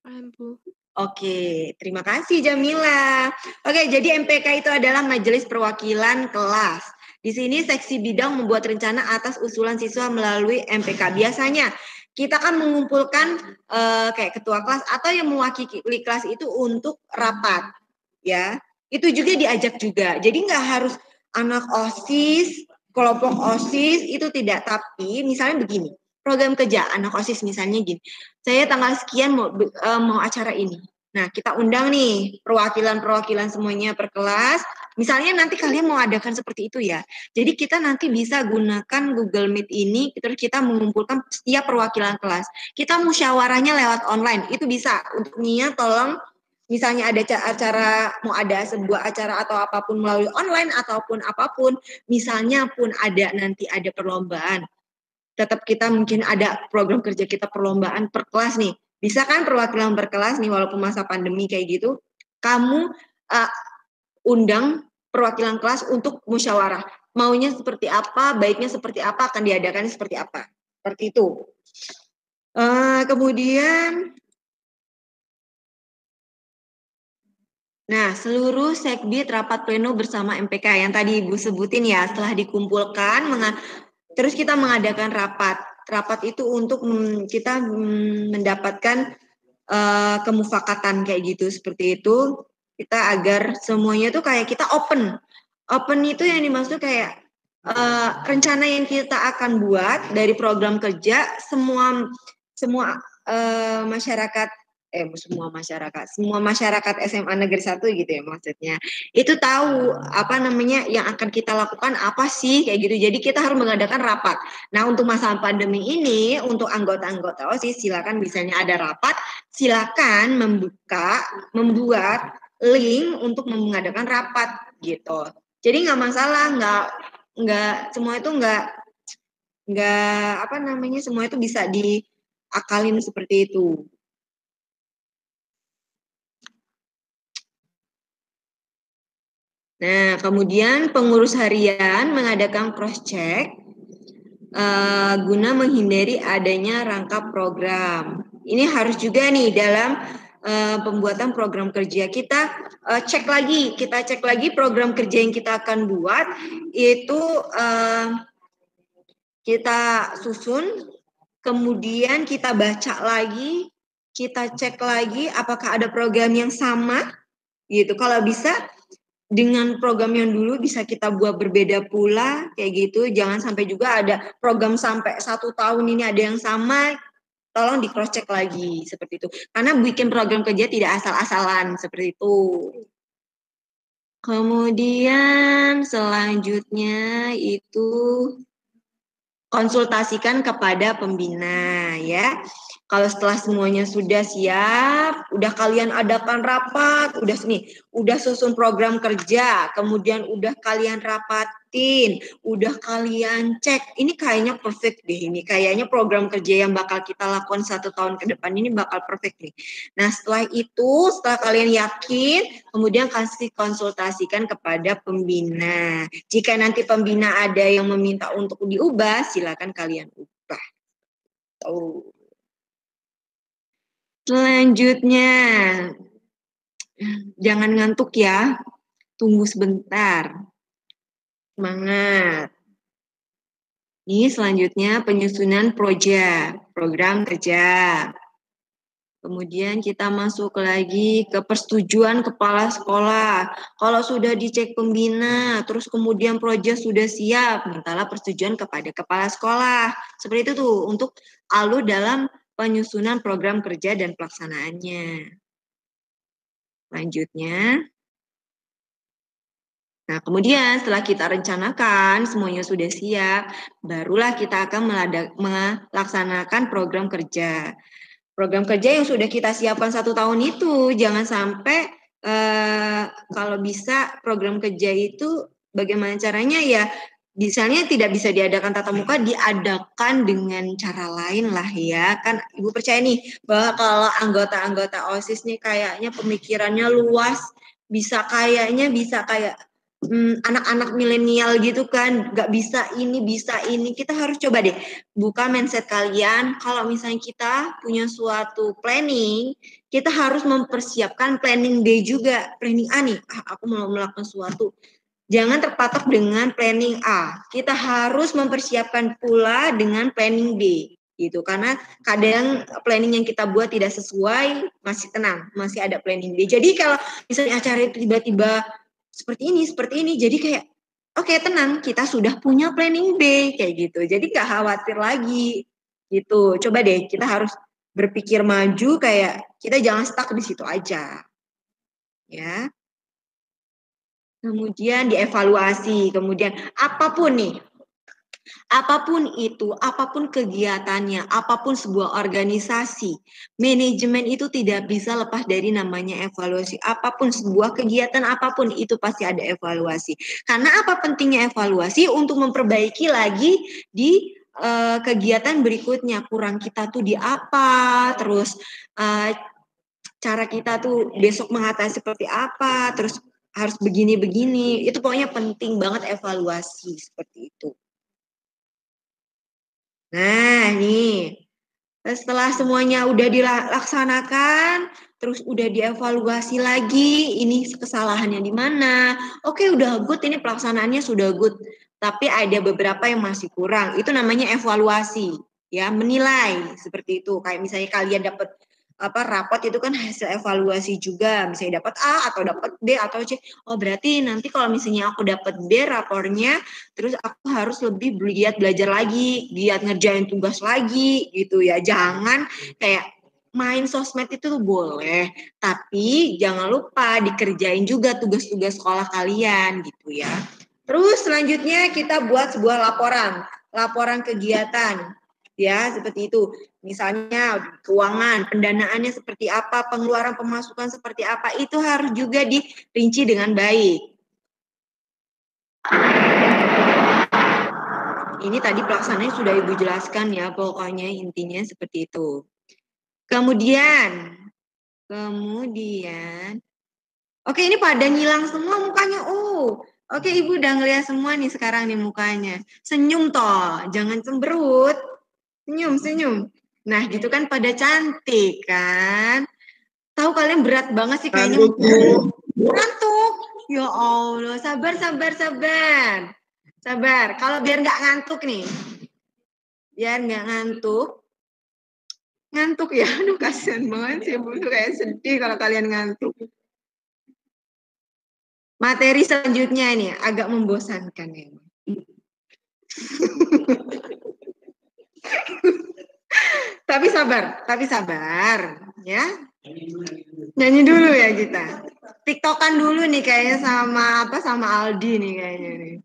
Paham, Bu. Oke, terima kasih Jamila. Oke, jadi MPK itu adalah Majelis Perwakilan Kelas. Di sini seksi bidang membuat rencana atas usulan siswa melalui MPK. Biasanya kita kan mengumpulkan kayak ketua kelas atau yang mewakili kelas itu untuk rapat, ya. Itu juga diajak juga. Jadi nggak harus anak OSIS, kelompok OSIS itu tidak. Tapi misalnya begini, program kerja anak OSIS misalnya gini. Saya tanggal sekian mau acara ini. Nah, kita undang nih perwakilan semuanya per kelas. Misalnya nanti kalian mau adakan seperti itu ya. Jadi kita nanti bisa gunakan Google Meet ini, terus kita mengumpulkan setiap perwakilan kelas. Kita musyawarahnya lewat online, itu bisa. Untuk Nia tolong, misalnya ada acara, mau ada sebuah acara atau apapun melalui online ataupun apapun, misalnya pun nanti ada perlombaan. Tetap kita mungkin ada program kerja kita perlombaan per kelas nih. Bisa kan perwakilan per kelas nih walaupun masa pandemi kayak gitu. Kamu undang perwakilan kelas untuk musyawarah. Maunya seperti apa, baiknya seperti apa, akan diadakan seperti apa. Seperti itu. Kemudian, nah seluruh sekbid rapat pleno bersama MPK yang tadi Ibu sebutin ya, setelah dikumpulkan, terus kita mengadakan rapat. Rapat itu untuk kita mendapatkan kemufakatan kayak gitu, seperti itu. Kita agar semuanya tuh kayak kita open. Open itu yang dimaksud kayak rencana yang kita akan buat dari program kerja semua masyarakat semua masyarakat SMA Negeri 1 gitu ya maksudnya. Itu tahu apa namanya yang akan kita lakukan apa sih kayak gitu. Jadi kita harus mengadakan rapat. Nah, untuk masa pandemi ini untuk anggota-anggota OSIS silakan misalnya ada rapat, silakan membuat link untuk mengadakan rapat gitu. Jadi nggak masalah, nggak semua itu nggak apa namanya semua itu bisa diakalin seperti itu. Nah, kemudian pengurus harian mengadakan cross check guna menghindari adanya rangkap program. Ini harus juga nih dalam pembuatan program kerja kita cek lagi program kerja yang kita akan buat itu kita susun, kemudian kita baca lagi, kita cek lagi apakah ada program yang sama gitu. Kalau bisa dengan program yang dulu bisa kita buat berbeda pula kayak gitu. Jangan sampai juga ada program sampai 1 tahun ini ada yang sama, tolong di cross check lagi seperti itu. Karena bikin program kerja tidak asal-asalan seperti itu. Kemudian selanjutnya itu konsultasikan kepada pembina ya. Kalau setelah semuanya sudah siap, udah kalian adakan rapat, udah susun program kerja, kemudian udah kalian rapatin, udah kalian cek, ini kayaknya perfect deh ini, kayaknya program kerja yang bakal kita lakukan 1 tahun ke depan ini bakal perfect nih. Nah setelah itu, setelah kalian yakin, kemudian kasih konsultasikan kepada pembina. Jika nanti pembina ada yang meminta untuk diubah, silakan kalian ubah. Oh. Selanjutnya, jangan ngantuk ya, tunggu sebentar. Semangat. Ini selanjutnya penyusunan program kerja. Kemudian kita masuk lagi ke persetujuan kepala sekolah. Kalau sudah dicek pembina, terus kemudian proyek sudah siap, mintalah persetujuan kepada kepala sekolah. Seperti itu tuh untuk alur dalam penyusunan program kerja dan pelaksanaannya. Selanjutnya, nah kemudian setelah kita rencanakan semuanya sudah siap, barulah kita akan melaksanakan program kerja. Program kerja yang sudah kita siapkan 1 tahun itu, jangan sampai kalau bisa program kerja itu bagaimana caranya ya, misalnya tidak bisa diadakan tatap muka, diadakan dengan cara lain lah ya. Kan Ibu percaya nih bahwa kalau anggota-anggota OSIS nih kayaknya pemikirannya luas, bisa kayak anak-anak milenial gitu kan, nggak bisa ini, kita harus coba deh buka mindset kalian, kalau misalnya kita punya suatu planning, kita harus mempersiapkan planning B juga, planning A nih, aku mau melakukan sesuatu, jangan terpatok dengan planning A, kita harus mempersiapkan pula dengan planning B, gitu, karena kadang planning yang kita buat tidak sesuai, masih tenang, masih ada planning B, jadi kalau misalnya acara itu tiba-tiba seperti ini, jadi kayak oke, tenang, kita sudah punya planning B kayak gitu. Jadi gak khawatir lagi gitu. Coba deh kita harus berpikir maju kayak kita jangan stuck di situ aja. Ya. Kemudian dievaluasi, kemudian apapun nih. Apapun itu, apapun kegiatannya, apapun sebuah organisasi, manajemen itu tidak bisa lepas dari namanya evaluasi. Apapun sebuah kegiatan, apapun itu pasti ada evaluasi. Karena apa pentingnya evaluasi? Untuk memperbaiki lagi di kegiatan berikutnya. Kurang kita tuh di apa, terus cara kita tuh besok mengatasi seperti apa, terus harus begini-begini. Itu pokoknya penting banget evaluasi seperti itu. Nah, nih. Setelah semuanya udah dilaksanakan, terus udah dievaluasi lagi, ini kesalahannya di mana. Oke, udah good, ini pelaksanaannya sudah good. Tapi ada beberapa yang masih kurang. Itu namanya evaluasi, ya, menilai seperti itu. Kayak misalnya kalian dapat rapot itu kan hasil evaluasi juga, misalnya dapat A atau dapat B atau C. Oh, berarti nanti kalau misalnya aku dapat B rapornya, terus aku harus lebih giat belajar lagi, giat ngerjain tugas lagi gitu ya. Jangan kayak main sosmed itu tuh boleh, tapi jangan lupa dikerjain juga tugas-tugas sekolah kalian gitu ya. Terus selanjutnya kita buat sebuah laporan kegiatan. Ya, seperti itu. Misalnya keuangan, pendanaannya seperti apa, pengeluaran pemasukan seperti apa, itu harus juga dirinci dengan baik. Ini tadi pelaksanaannya sudah Ibu jelaskan ya, pokoknya intinya seperti itu. Kemudian, oke ini pada ngilang semua mukanya. Oke Ibu udah ngeliat semua nih sekarang nih mukanya. Senyum toh, jangan cemberut. Senyum. Nah gitu kan pada cantik kan. Tahu kalian berat banget sih kayaknya. Ngantuk. Ya Allah, sabar. Kalau biar nggak ngantuk nih. Biar nggak ngantuk ya. Aduh kasihan banget sih, Bu. Kayak sedih kalau kalian ngantuk. Materi selanjutnya ini agak membosankan ya. Tapi sabar ya. Nyanyi dulu ya kita. TikTokan dulu nih kayaknya sama Aldi nih kayaknya nih.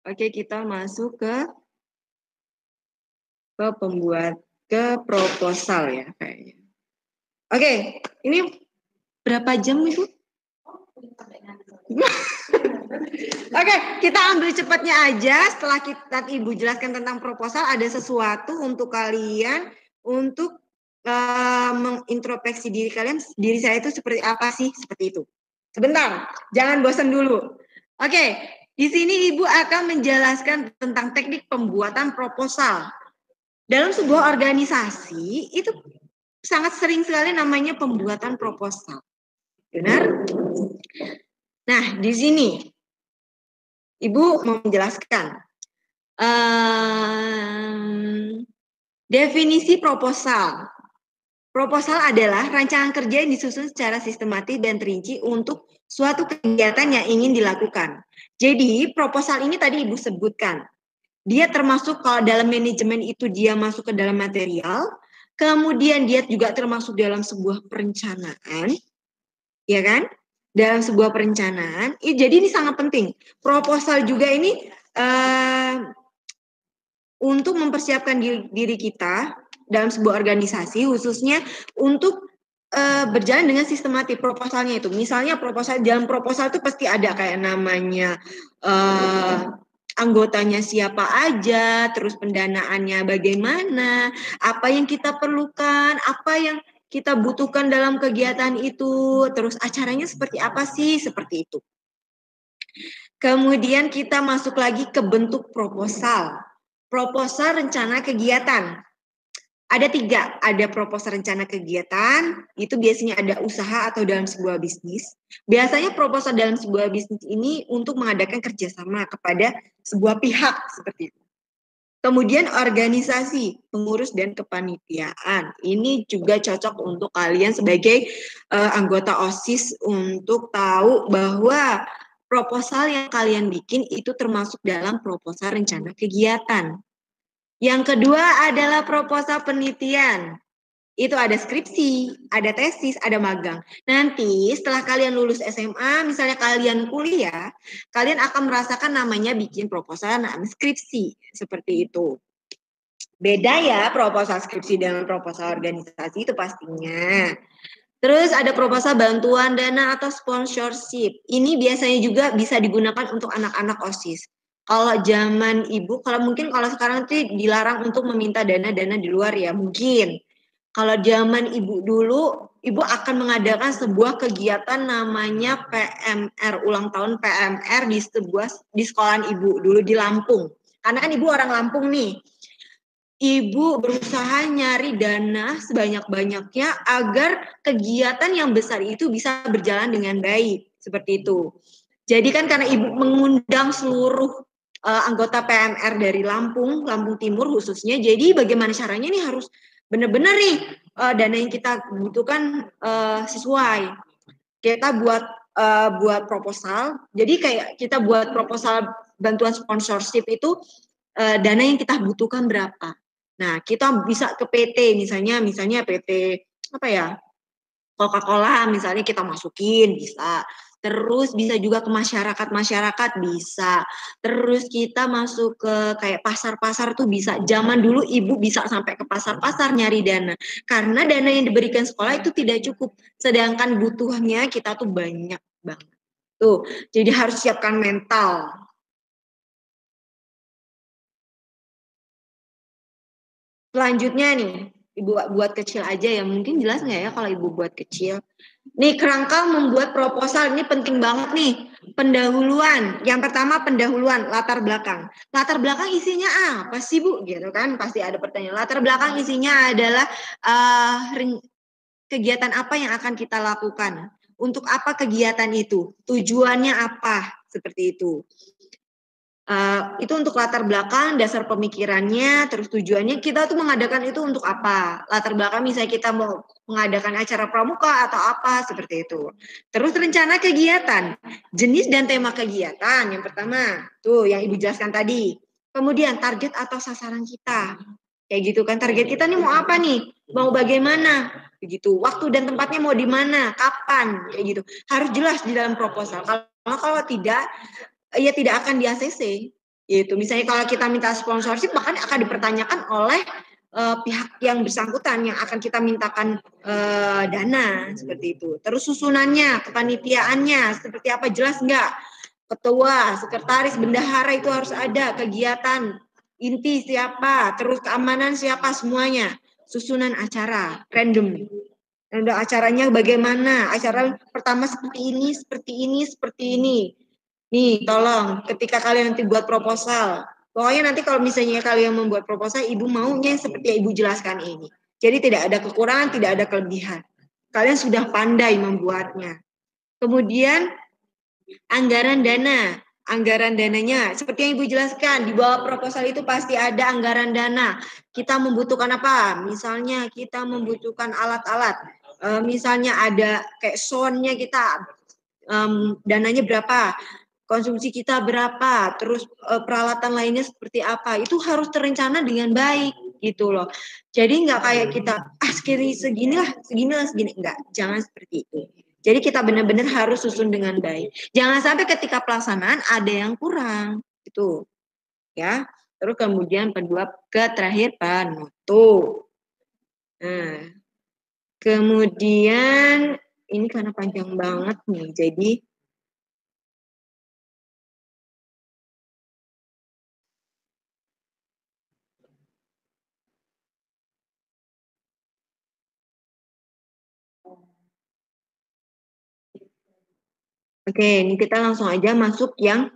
Oke, kita masuk ke proposal ya kayaknya. Oke, ini berapa jam Ibu? Oke, kita ambil cepatnya aja. Setelah Ibu jelaskan tentang proposal, ada sesuatu untuk kalian untuk mengintrospeksi diri kalian. Diri saya itu seperti apa sih? Seperti itu. Sebentar, jangan bosan dulu. Oke, di sini Ibu akan menjelaskan tentang teknik pembuatan proposal. Dalam sebuah organisasi itu sangat sering sekali namanya pembuatan proposal. Benar? Nah, di sini Ibu mau menjelaskan definisi proposal. Proposal adalah rancangan kerja yang disusun secara sistematis dan terinci untuk suatu kegiatan yang ingin dilakukan. Jadi, proposal ini tadi Ibu sebutkan. Dia termasuk kalau dalam manajemen itu dia masuk ke dalam material, kemudian dia juga termasuk dalam sebuah perencanaan, ya kan? Dalam sebuah perencanaan, jadi ini sangat penting. Proposal juga ini untuk mempersiapkan diri kita dalam sebuah organisasi, khususnya untuk berjalan dengan sistematik proposalnya itu. Misalnya dalam proposal itu pasti ada kayak namanya anggotanya siapa aja, terus pendanaannya bagaimana, apa yang kita perlukan, apa yang kita butuhkan dalam kegiatan itu, terus acaranya seperti apa sih, seperti itu. Kemudian kita masuk lagi ke bentuk proposal. Proposal rencana kegiatan. Ada 3, ada proposal rencana kegiatan, itu biasanya ada usaha atau dalam sebuah bisnis. Biasanya proposal dalam sebuah bisnis ini untuk mengadakan kerjasama kepada sebuah pihak, seperti itu. Kemudian organisasi, pengurus dan kepanitiaan. Ini juga cocok untuk kalian sebagai anggota OSIS untuk tahu bahwa proposal yang kalian bikin itu termasuk dalam proposal rencana kegiatan. Yang kedua adalah proposal penelitian. Itu ada skripsi, ada tesis, ada magang. Nanti setelah kalian lulus SMA, misalnya kalian kuliah, kalian akan merasakan namanya bikin proposal skripsi. Seperti itu. Beda ya proposal skripsi dengan proposal organisasi itu pastinya. Terus ada proposal bantuan dana atau sponsorship. Ini biasanya juga bisa digunakan untuk anak-anak OSIS. Kalau zaman Ibu, kalau sekarang itu dilarang untuk meminta dana-dana di luar ya, mungkin. Kalau zaman Ibu dulu, Ibu akan mengadakan sebuah kegiatan namanya PMR, ulang tahun PMR di sekolahan Ibu dulu di Lampung. Karena kan Ibu orang Lampung nih. Ibu berusaha nyari dana sebanyak-banyaknya agar kegiatan yang besar itu bisa berjalan dengan baik, seperti itu. Jadi kan karena Ibu mengundang seluruh anggota PMR dari Lampung Timur khususnya, jadi bagaimana caranya nih harus benar-benar nih dana yang kita butuhkan sesuai. Kita buat proposal, jadi kayak kita buat proposal bantuan sponsorship itu dana yang kita butuhkan berapa. Nah, kita bisa ke PT, misalnya PT apa ya, Coca-Cola misalnya kita masukin, bisa. Terus bisa juga ke masyarakat bisa. Terus kita masuk ke kayak pasar-pasar tuh bisa. Zaman dulu Ibu bisa sampai ke pasar-pasar nyari dana. Karena dana yang diberikan sekolah itu tidak cukup. Sedangkan butuhnya kita tuh banyak banget. Tuh, jadi harus siapkan mental. Selanjutnya nih, Ibu buat kecil aja ya. Mungkin jelas nggak ya kalau Ibu buat kecil? Nih, kerangka membuat proposal ini penting banget nih. Pendahuluan. Yang pertama pendahuluan, latar belakang. Latar belakang isinya apa sih Bu? Gitu kan, pasti ada pertanyaan. Latar belakang isinya adalah kegiatan apa yang akan kita lakukan. Untuk apa kegiatan itu? Tujuannya apa? Seperti itu. Itu untuk latar belakang, dasar pemikirannya, terus tujuannya kita tuh mengadakan itu untuk apa. Latar belakang misalnya kita mau mengadakan acara pramuka atau apa, seperti itu. Terus rencana kegiatan, jenis dan tema kegiatan. Yang pertama, tuh yang Ibu jelaskan tadi. Kemudian target atau sasaran kita. Kayak gitu kan, target kita nih mau apa nih? Mau bagaimana? Begitu. Waktu dan tempatnya mau di mana? Kapan? Kayak gitu. Harus jelas di dalam proposal. Kalau tidak, ya tidak akan di ACC. Gitu. Misalnya kalau kita minta sponsorship, bahkan akan dipertanyakan oleh pihak yang bersangkutan yang akan kita mintakan dana seperti itu. Terus susunannya, kepanitiaannya seperti apa, jelas nggak? Ketua, sekretaris, bendahara itu harus ada, kegiatan inti siapa, terus keamanan siapa, semuanya. Susunan acara random. Ada acaranya bagaimana? Acara pertama seperti ini, seperti ini, seperti ini. Nih, tolong ketika kalian nanti buat proposal, pokoknya nanti kalau misalnya kalian membuat proposal, Ibu maunya seperti yang Ibu jelaskan ini. Jadi tidak ada kekurangan, tidak ada kelebihan. Kalian sudah pandai membuatnya. Kemudian anggaran dana. Anggaran dananya, seperti yang Ibu jelaskan, di bawah proposal itu pasti ada anggaran dana. Kita membutuhkan apa? Misalnya kita membutuhkan alat-alat. Misalnya ada kayak soundnya kita, dananya berapa? Konsumsi kita berapa, terus peralatan lainnya seperti apa, itu harus terencana dengan baik gitu loh. Jadi nggak kayak kita segini, enggak, jangan seperti itu. Jadi kita benar-benar harus susun dengan baik. Jangan sampai ketika pelaksanaan ada yang kurang gitu ya. Terus kemudian kedua, terakhir penutup. Nah, kemudian ini karena panjang banget nih, jadi oke, ini kita langsung aja masuk yang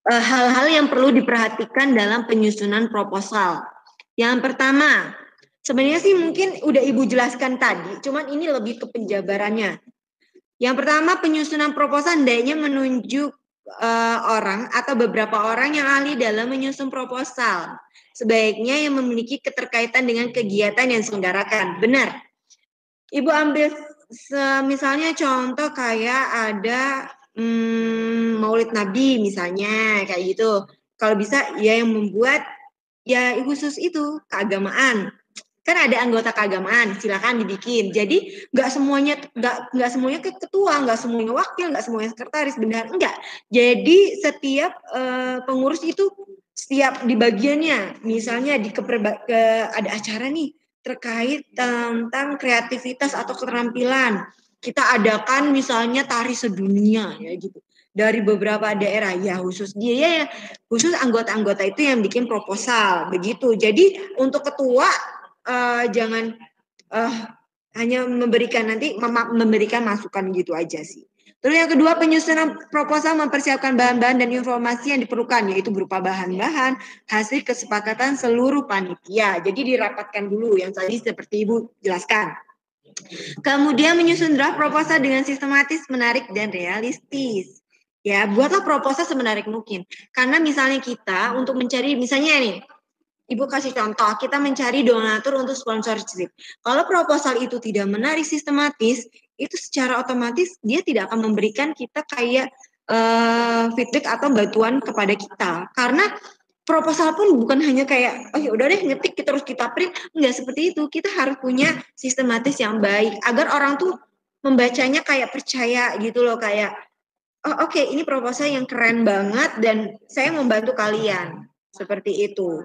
hal-hal yang perlu diperhatikan dalam penyusunan proposal. Yang pertama, sebenarnya sih mungkin udah Ibu jelaskan tadi, cuman ini lebih ke penjabarannya. Yang pertama, penyusunan proposal hendaknya menunjuk orang atau beberapa orang yang ahli dalam menyusun proposal. Sebaiknya yang memiliki keterkaitan dengan kegiatan yang diselenggarakan. Benar. Ibu ambil misalnya contoh kayak ada Maulid Nabi misalnya kayak gitu. Kalau bisa ya yang membuat ya khusus itu keagamaan. Kan ada anggota keagamaan, silakan dibikin. Jadi nggak semuanya ketua, nggak semuanya wakil, nggak semuanya sekretaris, benar enggak. Jadi setiap pengurus itu setiap di bagiannya, misalnya ada acara nih terkait tentang kreativitas atau keterampilan. Kita adakan misalnya tari sedunia ya gitu. Dari beberapa daerah ya khusus dia ya khusus anggota-anggota itu yang bikin proposal begitu. Jadi untuk ketua jangan hanya memberikan masukan gitu aja sih. Terus yang kedua, penyusunan proposal mempersiapkan bahan-bahan dan informasi yang diperlukan, yaitu berupa bahan-bahan hasil kesepakatan seluruh panitia. Jadi dirapatkan dulu yang tadi seperti Ibu jelaskan. Kemudian menyusun draft proposal dengan sistematis, menarik, dan realistis. Ya, buatlah proposal semenarik mungkin. Karena misalnya kita untuk mencari, misalnya nih, Ibu kasih contoh, kita mencari donatur untuk sponsorship. Kalau proposal itu tidak menarik sistematis, itu secara otomatis dia tidak akan memberikan kita kayak feedback atau bantuan kepada kita. Karena proposal pun bukan hanya kayak, oh ya udah deh ngetik terus kita print, enggak seperti itu. Kita harus punya sistematis yang baik agar orang tuh membacanya kayak percaya gitu loh, kayak oh oke, ini proposal yang keren banget dan saya membantu kalian. Seperti itu.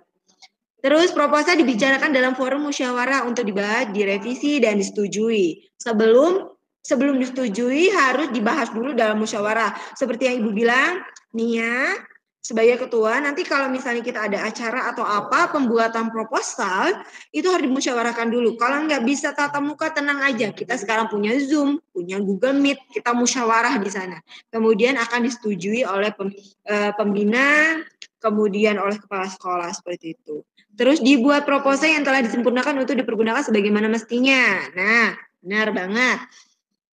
Terus proposal dibicarakan dalam forum musyawarah untuk dibahas, direvisi, dan disetujui. Sebelum disetujui harus dibahas dulu dalam musyawarah. Seperti yang Ibu bilang, Nia, sebagai ketua, nanti kalau misalnya kita ada acara atau apa, pembuatan proposal, itu harus dimusyawarahkan dulu. Kalau nggak bisa tatap muka, tenang aja. Kita sekarang punya Zoom, punya Google Meet, kita musyawarah di sana. Kemudian akan disetujui oleh pembina, kemudian oleh kepala sekolah, seperti itu. Terus dibuat proposal yang telah disempurnakan untuk dipergunakan sebagaimana mestinya. Nah, benar banget.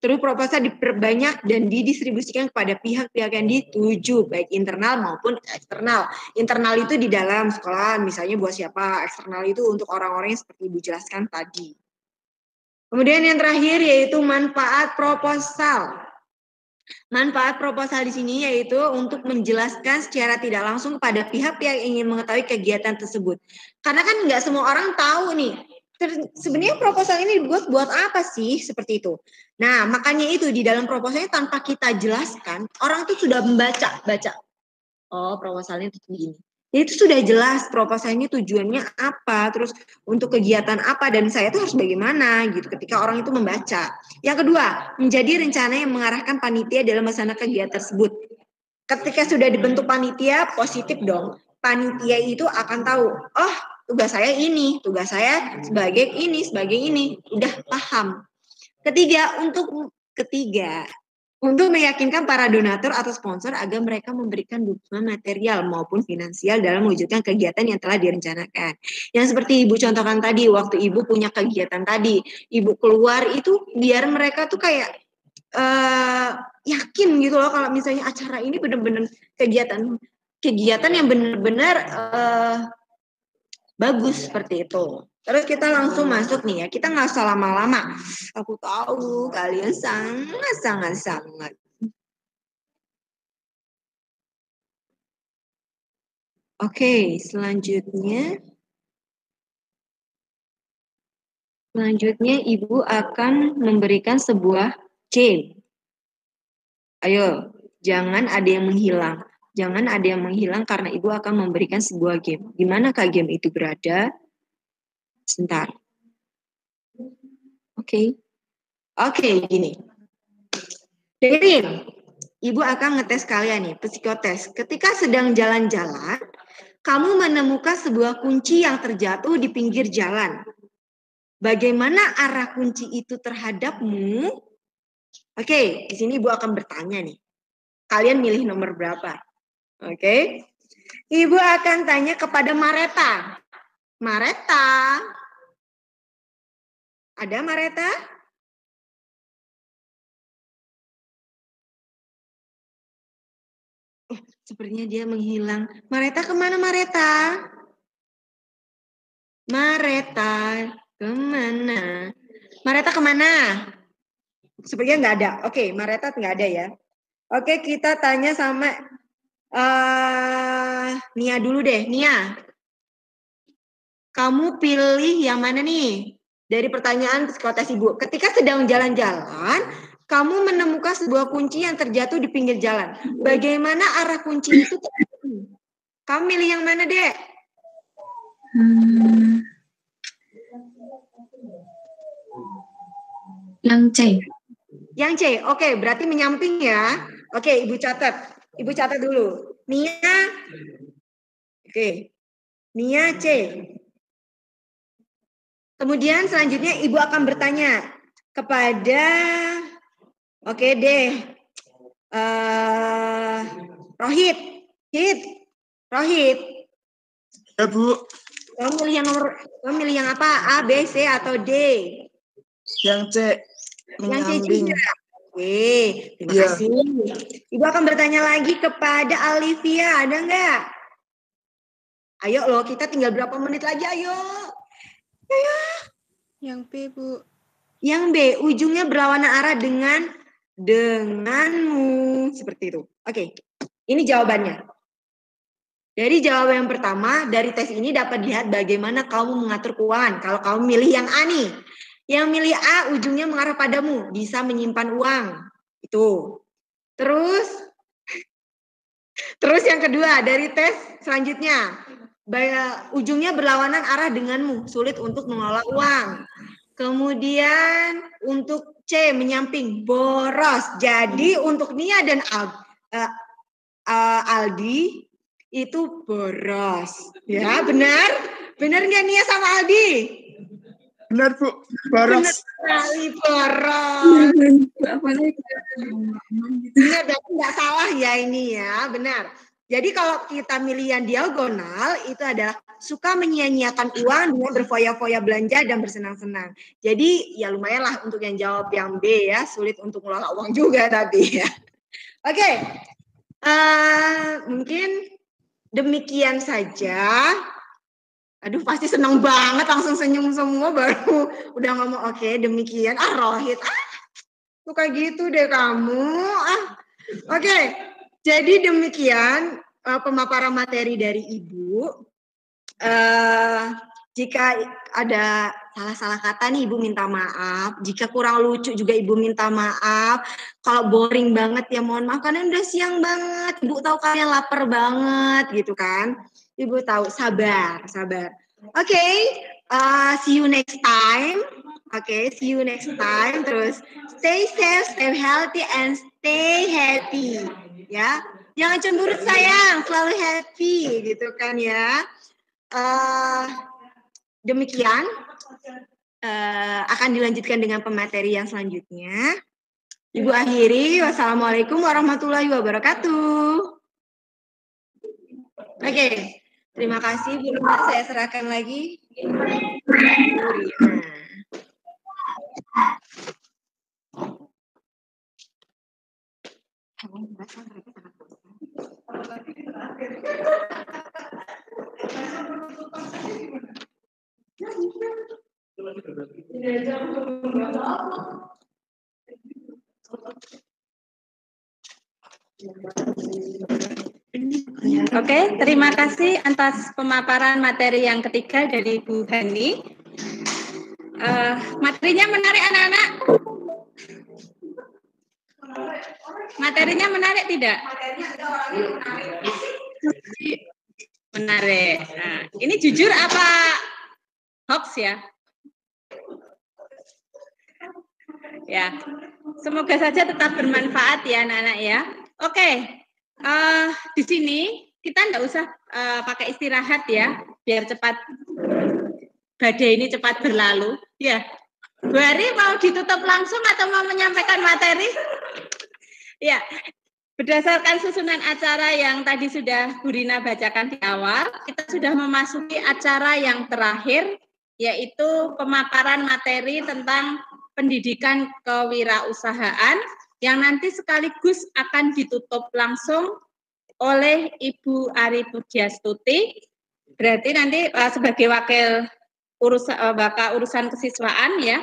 Terus proposal diperbanyak dan didistribusikan kepada pihak-pihak yang dituju, baik internal maupun eksternal. Internal itu di dalam sekolah, misalnya buat siapa. Eksternal itu untuk orang-orang yang seperti Ibu jelaskan tadi. Kemudian yang terakhir yaitu manfaat proposal. Manfaat proposal di sini yaitu untuk menjelaskan secara tidak langsung kepada pihak-pihak yang ingin mengetahui kegiatan tersebut. Karena kan nggak semua orang tahu nih, sebenarnya proposal ini dibuat buat apa sih, seperti itu. Nah, makanya itu di dalam proposalnya tanpa kita jelaskan, orang tuh sudah baca. Oh, proposalnya itu begini. Itu sudah jelas proposalnya tujuannya apa, terus untuk kegiatan apa, dan saya tuh harus bagaimana gitu ketika orang itu membaca. Yang kedua, menjadi rencana yang mengarahkan panitia dalam melaksanakan kegiatan tersebut. Ketika sudah dibentuk panitia, positif dong. Panitia itu akan tahu, oh tugas saya ini, tugas saya sebagai ini, udah paham. Ketiga, untuk meyakinkan para donatur atau sponsor agar mereka memberikan dukungan material maupun finansial dalam mewujudkan kegiatan yang telah direncanakan. Yang seperti Ibu contohkan tadi, waktu Ibu punya kegiatan tadi, Ibu keluar itu biar mereka tuh kayak yakin gitu loh kalau misalnya acara ini benar-benar kegiatan yang benar-benar bagus seperti itu. Terus kita langsung masuk nih ya, kita nggak usah lama-lama. Aku tahu kalian sangat. Oke, selanjutnya Ibu akan memberikan sebuah game. Ayo, jangan ada yang menghilang. Jangan ada yang menghilang karena Ibu akan memberikan sebuah game. Di manakah game itu berada? Sebentar. Oke, gini. Dengerin. Ibu akan ngetes kalian nih, psikotes. Ketika sedang jalan-jalan, kamu menemukan sebuah kunci yang terjatuh di pinggir jalan. Bagaimana arah kunci itu terhadapmu? Oke, di sini Ibu akan bertanya nih. Kalian milih nomor berapa? Oke. Ibu akan tanya kepada Mareta. Mareta. Ada Mareta? Sepertinya dia menghilang. Mareta kemana Mareta? Mareta kemana? Mareta kemana? Sepertinya nggak ada. Oke, Mareta nggak ada ya. Oke, kita tanya sama Nia dulu deh. Nia, kamu pilih yang mana nih? Dari pertanyaan psikotes Ibu. Ketika sedang jalan-jalan, kamu menemukan sebuah kunci yang terjatuh di pinggir jalan. Bagaimana arah kunci itu terjatuh? Kamu milih yang mana, Dek? Yang C. Yang C. Oke, berarti menyamping ya. Oke, Ibu catat. Ibu catat dulu. Nia. Oke. Nia C. Kemudian selanjutnya Ibu akan bertanya kepada Rohit. Rohit. Ya, Bu. Kamu milih yang apa? A, B, C atau D? Yang C. Menyamping. Oke, terima kasih. Ibu akan bertanya lagi kepada Alivia, ada nggak? Ayo loh, kita tinggal berapa menit lagi, ayo. Yang B, Bu. Yang B, ujungnya berlawanan arah denganmu. Seperti itu. Oke, ini jawabannya. Dari jawaban yang pertama, dari tes ini dapat dilihat bagaimana kamu mengatur keuangan. Kalau kamu milih yang A nih. Yang milih A, ujungnya mengarah padamu. Bisa menyimpan uang. Itu. Terus yang kedua, dari tes selanjutnya. Ujungnya berlawanan arah denganmu. Sulit untuk mengelola uang. Kemudian untuk C, menyamping. Boros. Jadi untuk Nia dan Aldi, itu boros. Ya, benar? Benar nggak Nia sama Aldi? Benar, Bu. Boros. Benar sekali, boros. Benar, nggak salah ya ini ya, benar. Jadi kalau kita milih yang diagonal, itu adalah suka menyia-nyiakan uang dengan berfoya-foya belanja dan bersenang-senang. Jadi ya lumayan lah untuk yang jawab yang B ya, sulit untuk mengelola uang juga tapi ya. Oke, mungkin demikian saja. Aduh pasti senang banget langsung senyum semua baru udah ngomong oke, demikian. Rohit, suka gitu deh kamu. Oke, jadi demikian pemaparan materi dari Ibu. Jika ada salah-salah kata nih Ibu minta maaf. Jika kurang lucu juga Ibu minta maaf. Kalau boring banget ya mohon maaf karena udah siang banget. Ibu tahu kalian lapar banget gitu kan. Ibu tahu, sabar. Oke, see you next time. See you next time. Terus stay safe, stay healthy, and stay happy. Ya, jangan cemberut sayang, selalu happy gitu kan ya. Demikian akan dilanjutkan dengan pemateri yang selanjutnya. Ibu akhiri, wassalamualaikum warahmatullahi wabarakatuh. Oke, terima kasih Bu Rina, saya serahkan lagi. Oke, terima kasih atas pemaparan materi yang ketiga dari Bu Hani. Materinya menarik anak-anak? Materinya menarik tidak? Menarik. Nah, ini jujur apa hoax ya? Ya, semoga saja tetap bermanfaat ya anak-anak ya. Oke, di sini kita nggak usah pakai istirahat ya, biar cepat badai ini cepat berlalu. Ya, Bu Ari mau ditutup langsung atau mau menyampaikan materi? Ya, berdasarkan susunan acara yang tadi sudah Bu Rina bacakan di awal, kita sudah memasuki acara yang terakhir, yaitu pemaparan materi tentang pendidikan kewirausahaan yang nanti sekaligus akan ditutup langsung oleh Ibu Ari Pujiastuti. Berarti nanti sebagai wakil urusan kesiswaan ya.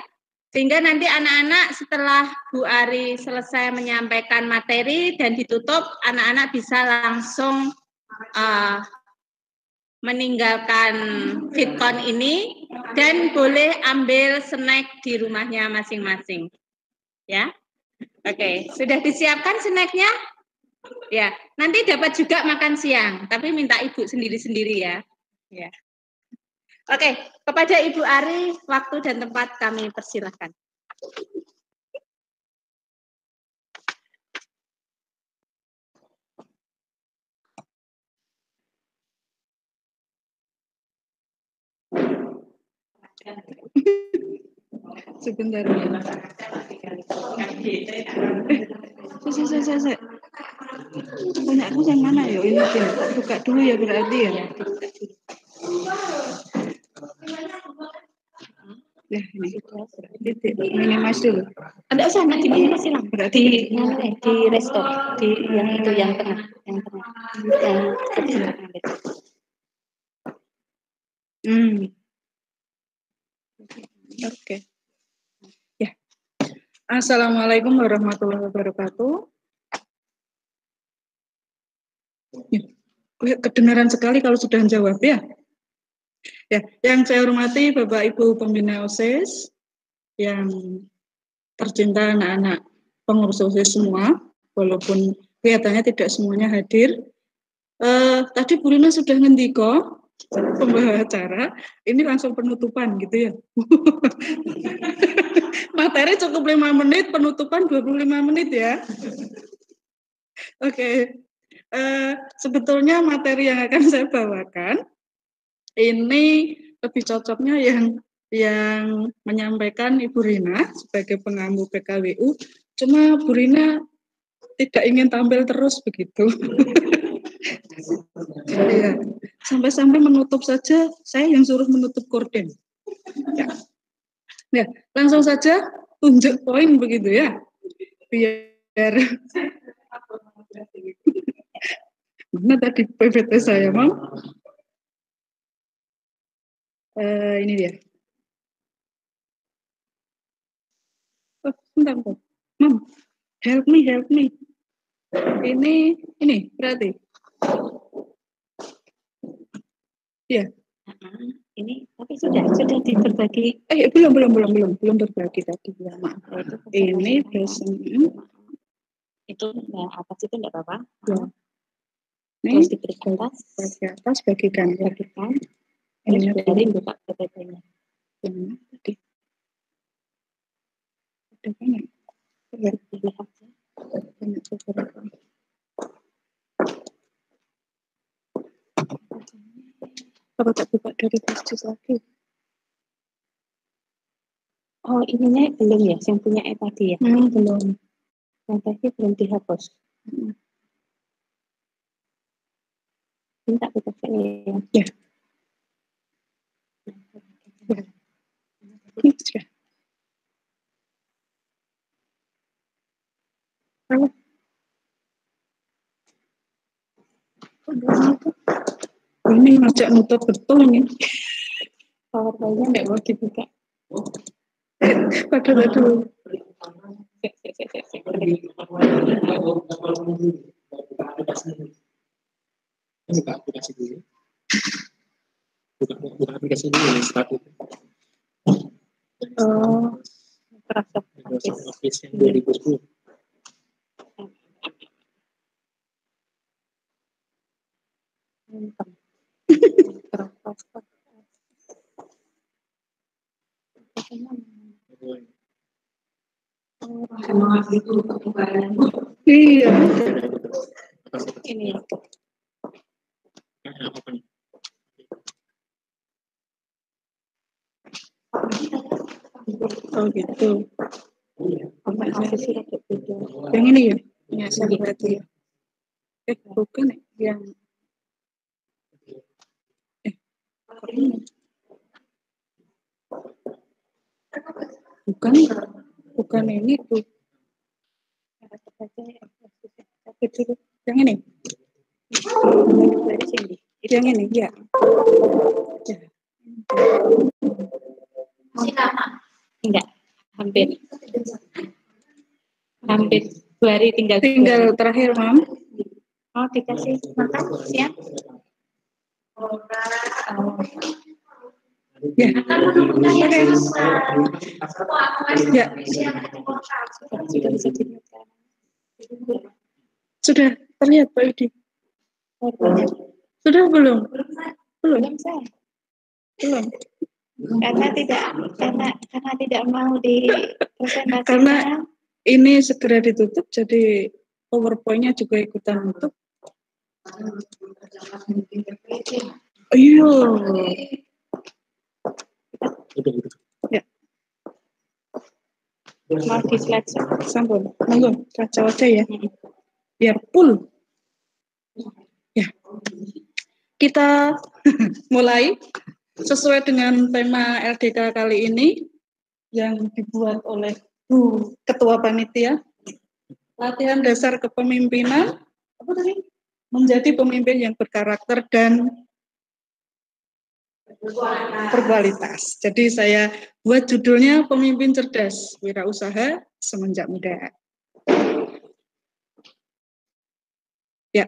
Sehingga nanti anak-anak setelah Bu Ari selesai menyampaikan materi dan ditutup, anak-anak bisa langsung meninggalkan Fitcon ini dan boleh ambil snack di rumahnya masing-masing. Ya. Oke, sudah disiapkan snacknya? Ya, nanti dapat juga makan siang, tapi minta Ibu sendiri-sendiri ya. Ya. Oke, kepada Ibu Ari, waktu dan tempat kami persilahkan. Sebentar. Saya. Punya aku yang mana ya? Ini buka dulu ya berarti ya. Ya ini Mas dulu. Ada usah nanti ini masih lah. Berarti di restore di yang itu yang tengah, Oke. Ya. Assalamualaikum warahmatullahi wabarakatuh. Ya. Kedengaran sekali kalau sudah menjawab ya. Ya, yang saya hormati Bapak Ibu pembina OSIS, yang tercinta anak-anak pengurus OSIS semua, walaupun kelihatannya tidak semuanya hadir. Tadi Bu Rina sudah ngendiko pembawa acara, ini langsung penutupan gitu ya. Materi cukup 5 menit, penutupan 25 menit ya. Oke. Sebetulnya materi yang akan saya bawakan ini lebih cocoknya yang menyampaikan Ibu Rina sebagai pengampu PKWU. Cuma Bu Rina tidak ingin tampil terus begitu. Ya. Sampai-sampai menutup saja, saya yang suruh menutup korden. Ya. Ya, langsung saja tunjuk poin begitu ya. Biar mana tadi PPT saya, Mam? Ini dia. Oh, bentar, bentar. Mam, help me. Ini berarti. Ya. Ini tapi sudah diterbagi. Belum berbagi tadi ya, maaf. Ini present. Itu apa sih itu enggak apa-apa. Ya. Terus Ini diberi kertas, bagi atas bagikan. terus dari buka PPT-nya. Yang tadi. Ada banyak. Ya, Dilihat ya. banyak beberapa. Kalau tak buka dari basis lagi. Oh, ininya belum ya, yang punya tadi ya. Belum. Yang tadi belum dihapus. Minta kita ya. Ya. Ini sudah. Halo. Ini ngajak nutup betul ini. PowerPoint-nya enggak mau dibuka. Aduh. Buka aplikasi dulu. Buka aplikasi dulu start itu. Microsoft Office yang 2010. Iya. Ini ya. Oh gitu. Aplikasi video. Yang ini ya? Ya, saya berarti ya. Bukan ya. Yang bukan ini tuh. Yang ini. Yang ini ya. Enggak, hampir 2 hari tinggal terakhir, Mam. Oh, dikasih makan siang. Ya. Ya. Sudah terlihat Pak Yudi? Sudah belum? Belum. Belum. Karena tidak mau dipresentasikan. Karena ini segera ditutup, jadi PowerPoint-nya juga ikutan tutup. Ayo. Ya. Mau di slide Sambung. Monggo, kacau aja ya. Biar full. Ya. Kita mulai sesuai dengan tema LDK kali ini yang dibuat oleh Bu Ketua Panitia. Latihan dasar kepemimpinan apa tadi? Menjadi pemimpin yang berkarakter dan berkualitas. Jadi saya buat judulnya Pemimpin Cerdas Wirausaha Semenjak Muda. Ya,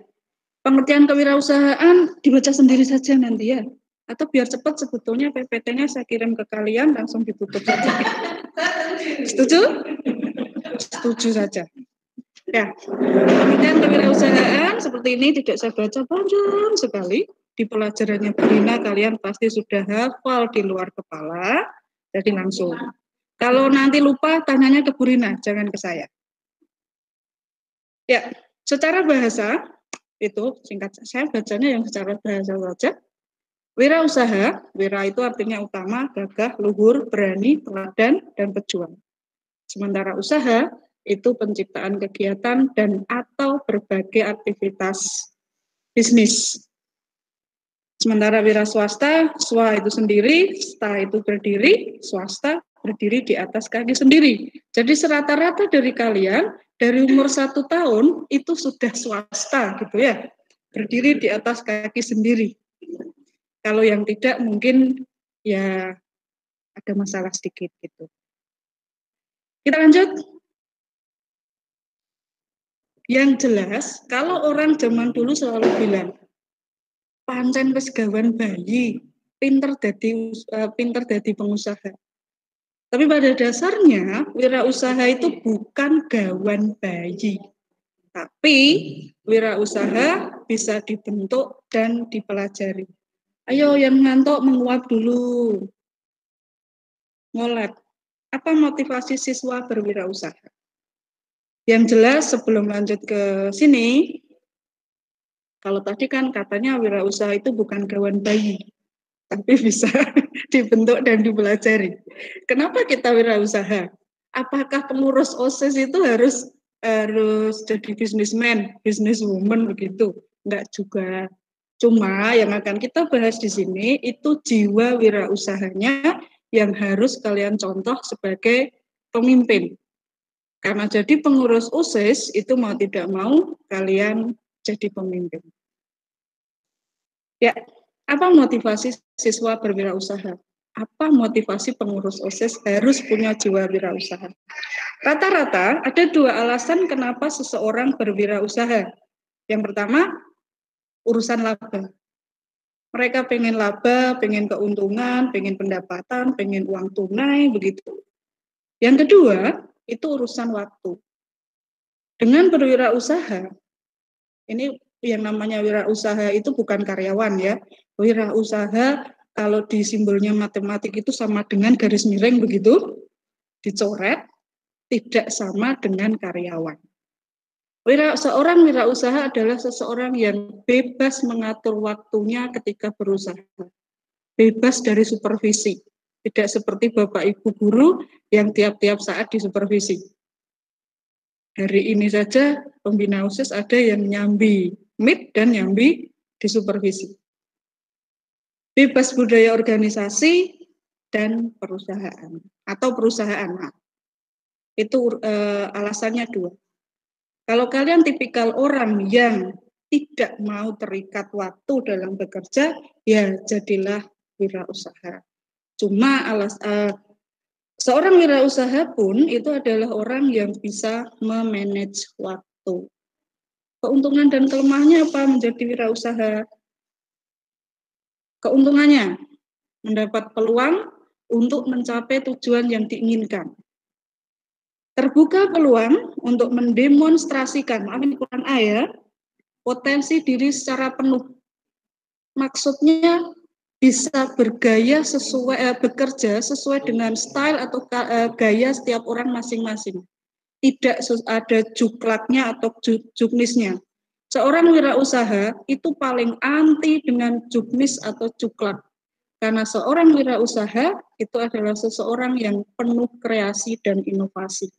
pengertian kewirausahaan dibaca sendiri saja nanti ya. Atau biar cepat sebetulnya PPT-nya saya kirim ke kalian langsung ditutup saja. Setuju? Setuju saja. Ya, pengertian kewirausahaan seperti ini tidak saya baca panjang sekali. Di pelajarannya Bu Rina kalian pasti sudah hafal di luar kepala, jadi langsung. Kalau nanti lupa tanyanya ke Bu Rina, jangan ke saya. Ya, secara bahasa itu singkat saya bacanya yang secara bahasa saja. Wirausaha, wira itu artinya utama, gagah, luhur, berani, teladan, dan pejuang. Sementara usaha itu penciptaan kegiatan dan atau berbagai aktivitas bisnis. Sementara wira swasta, swa itu sendiri, sta itu berdiri, swasta berdiri di atas kaki sendiri. Jadi serata-rata dari kalian, dari umur 1 tahun itu sudah swasta gitu ya, berdiri di atas kaki sendiri. Kalau yang tidak mungkin ya ada masalah sedikit gitu. Kita lanjut. Yang jelas, kalau orang zaman dulu selalu bilang, pancen wis gawan bayi, pinter dadi pengusaha. Tapi pada dasarnya wirausaha itu bukan gawan bayi. Tapi wirausaha bisa dibentuk dan dipelajari. Ayo yang ngantuk menguap dulu. Ngolet. Apa motivasi siswa berwirausaha? Yang jelas sebelum lanjut ke sini, kalau tadi kan katanya wirausaha itu bukan gawan bayi, tapi bisa dibentuk dan dipelajari. Kenapa kita wirausaha? Apakah pengurus OSIS itu harus jadi businessman, businesswoman begitu? Enggak juga. Cuma yang akan kita bahas di sini itu jiwa wirausahanya yang harus kalian contoh sebagai pemimpin. Karena jadi pengurus OSIS itu mau tidak mau kalian jadi pemimpin. Ya, apa motivasi siswa berwirausaha? Apa motivasi pengurus OSIS harus punya jiwa wirausaha? Rata-rata ada 2 alasan kenapa seseorang berwirausaha. Yang pertama, urusan laba. Mereka pengen laba, pengen keuntungan, pengen pendapatan, pengen uang tunai, begitu. Yang kedua, itu urusan waktu. Dengan berwirausaha, ini yang namanya wirausaha itu bukan karyawan ya. Wirausaha kalau di simbolnya matematik itu sama dengan garis miring begitu, dicoret, tidak sama dengan karyawan. Seorang wirausaha adalah seseorang yang bebas mengatur waktunya ketika berusaha. Bebas dari supervisi. Tidak seperti Bapak Ibu guru yang tiap-tiap saat disupervisi. Hari ini saja pembina OSIS ada yang nyambi meet dan nyambi disupervisi. Bebas budaya organisasi dan perusahaan atau perusahaan. Itu alasannya 2. Kalau kalian tipikal orang yang tidak mau terikat waktu dalam bekerja, ya jadilah wirausaha. Cuma seorang wirausaha pun itu adalah orang yang bisa memanage waktu. Keuntungan dan kelemahannya apa menjadi wirausaha? Keuntungannya, mendapat peluang untuk mencapai tujuan yang diinginkan. Terbuka peluang untuk mendemonstrasikan, ini kurang A ya, potensi diri secara penuh. Maksudnya bisa bergaya bekerja sesuai dengan style atau gaya setiap orang masing-masing. Tidak ada juklaknya atau juknisnya. Seorang wirausaha itu paling anti dengan juknis atau juklak. Karena seorang wirausaha itu adalah seseorang yang penuh kreasi dan inovasi.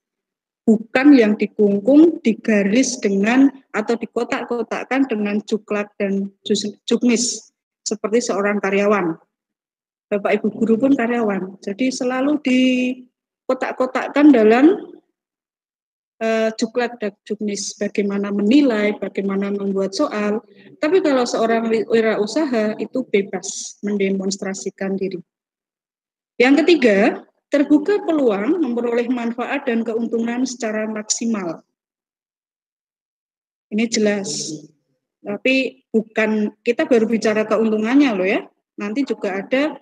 Bukan yang dikungkung, digaris dengan atau dikotak-kotakkan dengan juklak dan juknis. Seperti seorang karyawan. Bapak Ibu guru pun karyawan. Jadi selalu dikotak-kotakkan dalam juklak dan juknis. Bagaimana menilai, bagaimana membuat soal. Tapi kalau seorang wirausaha itu bebas mendemonstrasikan diri. Yang ketiga, terbuka peluang memperoleh manfaat dan keuntungan secara maksimal. Ini jelas. Tapi bukan, kita baru bicara keuntungannya loh ya. Nanti juga ada,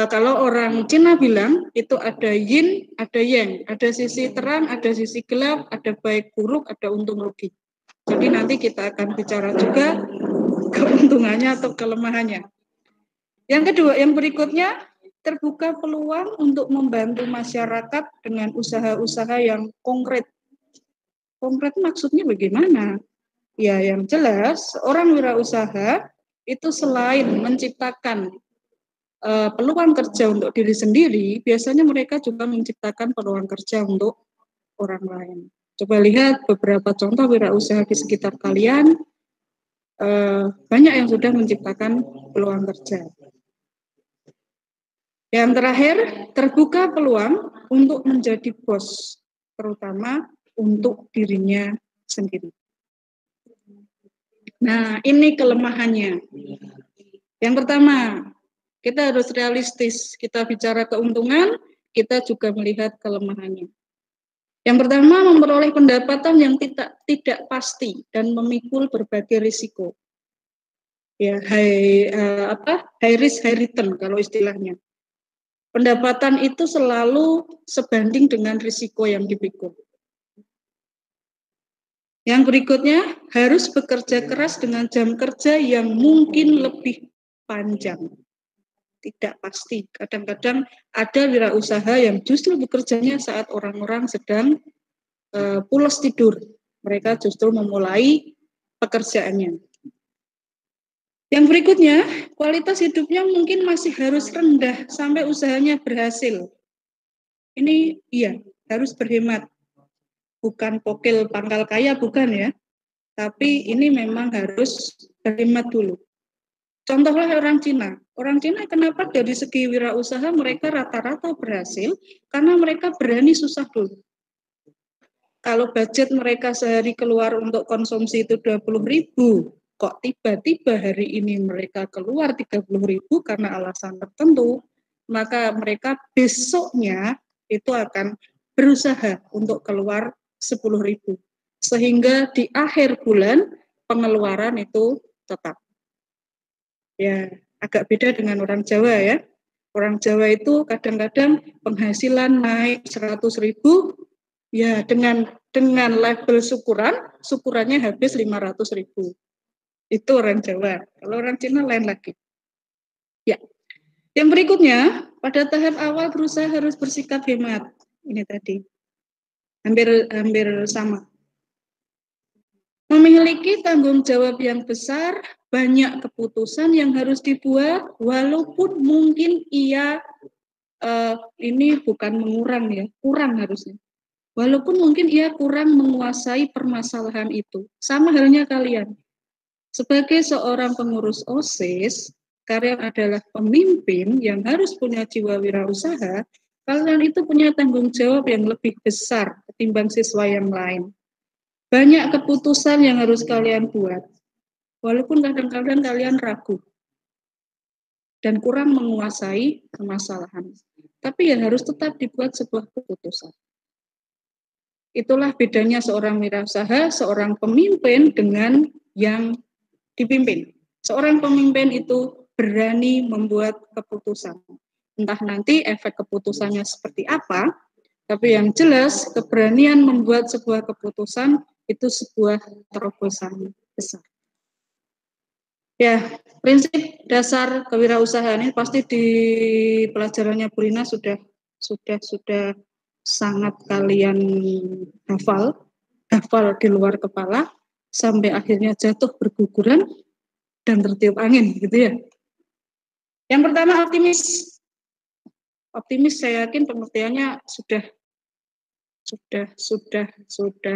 kalau orang Cina bilang, itu ada yin, ada yang. Ada sisi terang, ada sisi gelap, ada baik buruk, ada untung rugi. Jadi nanti kita akan bicara juga keuntungannya atau kelemahannya. Yang kedua, yang berikutnya, terbuka peluang untuk membantu masyarakat dengan usaha-usaha yang konkret. Konkret maksudnya bagaimana? Ya, yang jelas, orang wirausaha itu selain menciptakan peluang kerja untuk diri sendiri, biasanya mereka juga menciptakan peluang kerja untuk orang lain. Coba lihat beberapa contoh wirausaha di sekitar kalian. banyak yang sudah menciptakan peluang kerja. Yang terakhir, terbuka peluang untuk menjadi bos, terutama untuk dirinya sendiri. Nah, ini kelemahannya. Yang pertama, kita harus realistis. Kita bicara keuntungan, kita juga melihat kelemahannya. Yang pertama, memperoleh pendapatan yang tidak pasti dan memikul berbagai risiko. Ya, high risk, high return kalau istilahnya. Pendapatan itu selalu sebanding dengan risiko yang dipikul. Yang berikutnya, harus bekerja keras dengan jam kerja yang mungkin lebih panjang. Tidak pasti. Kadang-kadang ada wirausaha yang justru bekerjanya saat orang-orang sedang pulas tidur. Mereka justru memulai pekerjaannya. Yang berikutnya, kualitas hidupnya mungkin masih harus rendah sampai usahanya berhasil. Ini iya, harus berhemat. Bukan pokil pangkal kaya, bukan ya. Tapi ini memang harus berhemat dulu. Contohnya orang Cina. Orang Cina kenapa dari segi wirausaha mereka rata-rata berhasil? Karena mereka berani susah dulu. Kalau budget mereka sehari keluar untuk konsumsi itu 20.000, kok tiba-tiba hari ini mereka keluar 30.000 karena alasan tertentu, maka mereka besoknya itu akan berusaha untuk keluar 10.000. Sehingga di akhir bulan pengeluaran itu tetap. Ya, agak beda dengan orang Jawa ya. Orang Jawa itu kadang-kadang penghasilan naik 100.000, ya dengan label syukurannya habis 500.000. Itu orang Jawa. Kalau orang Cina lain lagi. Ya. Yang berikutnya, pada tahap awal berusaha harus bersikap hemat. Ini tadi. Hampir sama. Memiliki tanggung jawab yang besar, banyak keputusan yang harus dibuat, walaupun mungkin ia ini bukan mengurang ya, kurang harusnya. Walaupun mungkin ia kurang menguasai permasalahan itu. Sama halnya kalian. Sebagai seorang pengurus OSIS, kalian adalah pemimpin yang harus punya jiwa wirausaha, kalian itu punya tanggung jawab yang lebih besar ketimbang siswa yang lain. Banyak keputusan yang harus kalian buat, walaupun kadang-kadang kalian ragu dan kurang menguasai permasalahan. Tapi yang harus tetap dibuat sebuah keputusan. Itulah bedanya seorang wirausaha, seorang pemimpin dengan yang dipimpin. Seorang pemimpin itu berani membuat keputusan. Entah nanti efek keputusannya seperti apa, tapi yang jelas keberanian membuat sebuah keputusan itu sebuah terobosan besar. Ya, prinsip dasar kewirausahaan ini pasti di pelajarannya Bu Rina sudah sangat kalian hafal di luar kepala sampai akhirnya jatuh berguguran dan tertiup angin, gitu ya. Yang pertama optimis. Optimis saya yakin pengertiannya sudah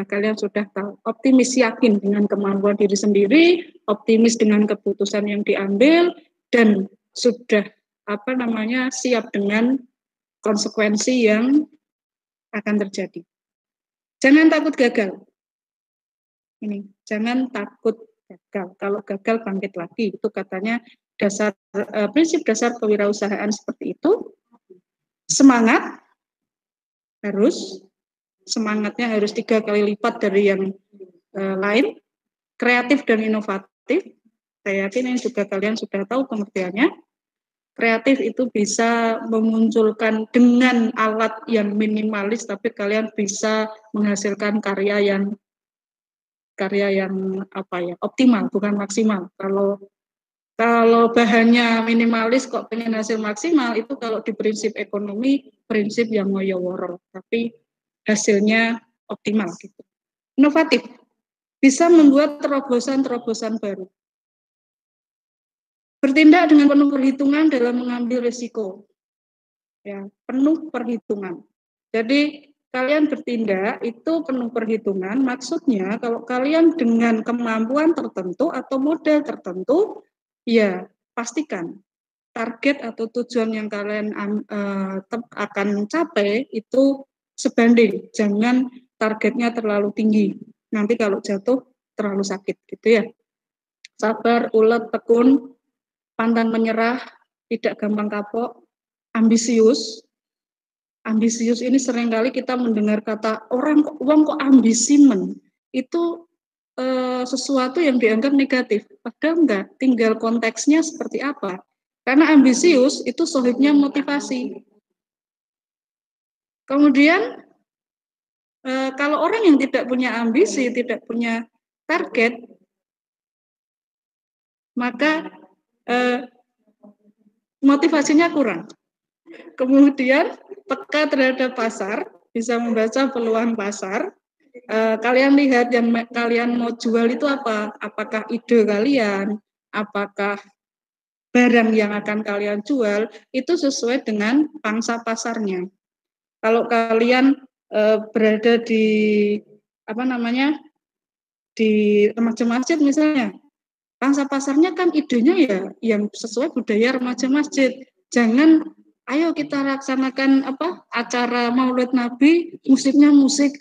kalian sudah tahu. Optimis yakin dengan kemampuan diri sendiri, optimis dengan keputusan yang diambil, dan sudah siap dengan konsekuensi yang akan terjadi. Jangan takut gagal. Ini, jangan takut gagal. Kalau gagal bangkit lagi, itu katanya prinsip dasar kewirausahaan seperti itu. Semangatnya harus 3 kali lipat dari yang lain, kreatif dan inovatif. Saya yakin ini juga kalian sudah tahu pengertiannya. Kreatif itu bisa memunculkan dengan alat yang minimalis, tapi kalian bisa menghasilkan karya yang optimal, bukan maksimal. Kalau bahannya minimalis kok pengen hasil maksimal, itu kalau di prinsip ekonomi, prinsip yang ngoyo-woro, tapi hasilnya optimal gitu. Inovatif, bisa membuat terobosan-terobosan baru. Bertindak dengan penuh perhitungan dalam mengambil risiko. Ya, penuh perhitungan. Jadi kalian bertindak itu penuh perhitungan. Maksudnya kalau kalian dengan kemampuan tertentu atau modal tertentu, ya pastikan target atau tujuan yang kalian akan capai itu sebanding. Jangan targetnya terlalu tinggi. Nanti kalau jatuh terlalu sakit gitu ya. Sabar, ulet, tekun, pantang menyerah, tidak gampang kapok, ambisius. Ambisius ini seringkali kita mendengar kata orang kok ambisimen, itu sesuatu yang dianggap negatif. Padahal enggak, tinggal konteksnya seperti apa. Karena ambisius itu sohibnya motivasi. Kemudian kalau orang yang tidak punya ambisi, tidak punya target, maka motivasinya kurang. Kemudian peka terhadap pasar, bisa membaca peluang pasar. Kalian lihat yang kalian mau jual itu apa? Apakah ide kalian? Apakah barang yang akan kalian jual itu sesuai dengan pangsa pasarnya? Kalau kalian berada di di remaja masjid misalnya, pangsa pasarnya kan idenya ya yang sesuai budaya remaja masjid. Jangan ayo kita laksanakan acara Maulid Nabi, musiknya musik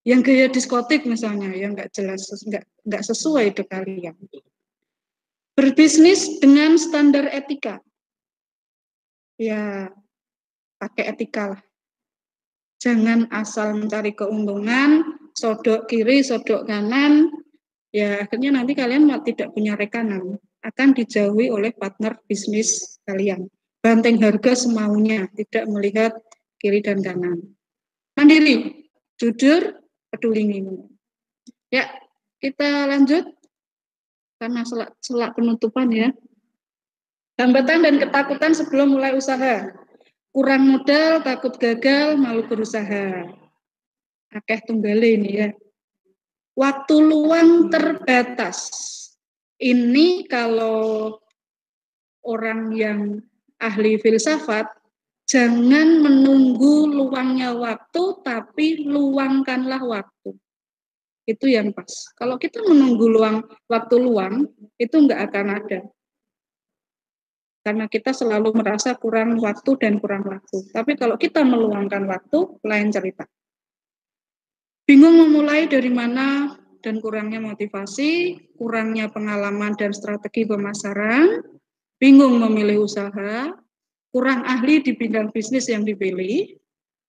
yang gaya diskotik misalnya, yang nggak jelas, nggak sesuai dengan kalian. Berbisnis dengan standar etika, ya pakai etika lah. Jangan asal mencari keuntungan, sodok kiri, sodok kanan, ya akhirnya nanti kalian tidak punya rekanan, akan dijauhi oleh partner bisnis kalian. Banting harga semaunya, tidak melihat kiri dan kanan. Mandiri, jujur, peduli lingkungan. Ya, kita lanjut karena selak penutupan ya. Hambatan dan ketakutan sebelum mulai usaha. Kurang modal, takut gagal, malu berusaha. Akeh tunggale ini ya. Waktu luang terbatas. Ini kalau orang yang ahli filsafat, jangan menunggu luangnya waktu, tapi luangkanlah waktu. Itu yang pas. Kalau kita menunggu waktu luang, itu nggak akan ada. Karena kita selalu merasa kurang waktu dan kurang waktu. Tapi kalau kita meluangkan waktu, lain cerita. Bingung memulai dari mana dan kurangnya motivasi, kurangnya pengalaman dan strategi pemasaran, bingung memilih usaha, kurang ahli di bidang bisnis yang dipilih,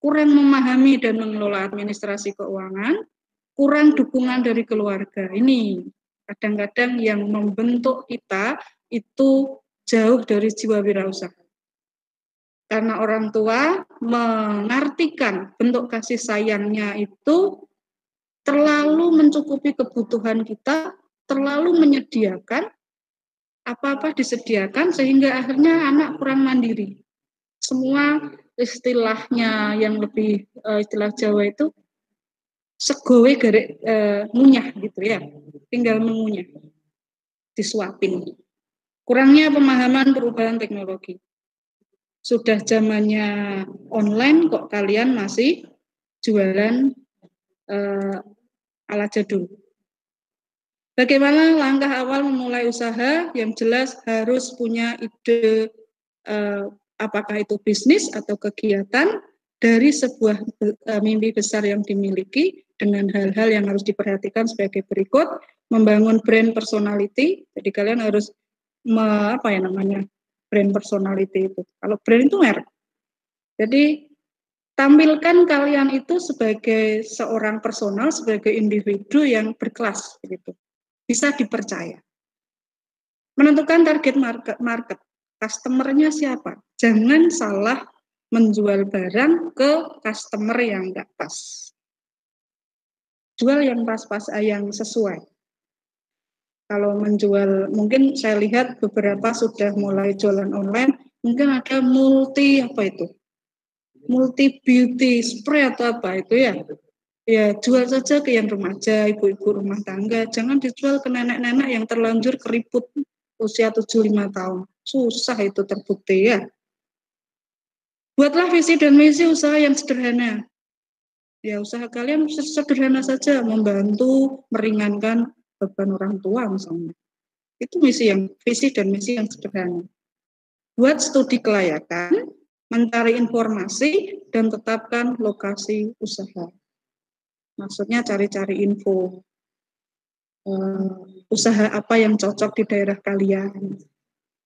kurang memahami dan mengelola administrasi keuangan, kurang dukungan dari keluarga. Ini kadang-kadang yang membentuk kita itu jauh dari jiwa wirausaha. Karena orang tua mengartikan bentuk kasih sayangnya itu terlalu mencukupi kebutuhan kita, terlalu menyediakan, apa-apa disediakan sehingga akhirnya anak kurang mandiri. Semua istilahnya yang lebih istilah Jawa itu segowe garek ngunyah gitu ya, tinggal mengunyah, disuapin. Kurangnya pemahaman perubahan teknologi. Sudah zamannya online kok kalian masih jualan ala jadul. Bagaimana langkah awal memulai usaha? Yang jelas harus punya ide, apakah itu bisnis atau kegiatan dari sebuah mimpi besar yang dimiliki dengan hal-hal yang harus diperhatikan sebagai berikut. Membangun brand personality. Jadi kalian harus brand personality itu. Kalau brand itu merek. Jadi tampilkan kalian itu sebagai seorang personal, sebagai individu yang berkelas gitu. Bisa dipercaya. Menentukan target market, customer-nya siapa. Jangan salah menjual barang ke customer yang enggak pas. Jual yang pas-pas, yang sesuai. Kalau menjual, mungkin saya lihat beberapa sudah mulai jualan online, mungkin ada multi beauty spray atau apa itu ya. Ya, jual saja ke yang remaja, ibu-ibu rumah tangga. Jangan dijual ke nenek-nenek yang terlanjur keriput usia 75 tahun. Susah itu terbukti ya. Buatlah visi dan misi usaha yang sederhana. Ya, usaha kalian sederhana saja, membantu meringankan beban orang tua misalnya. Itu visi dan misi yang sederhana. Buat studi kelayakan, mencari informasi, dan tetapkan lokasi usaha. Maksudnya cari-cari info. Usaha apa yang cocok di daerah kalian.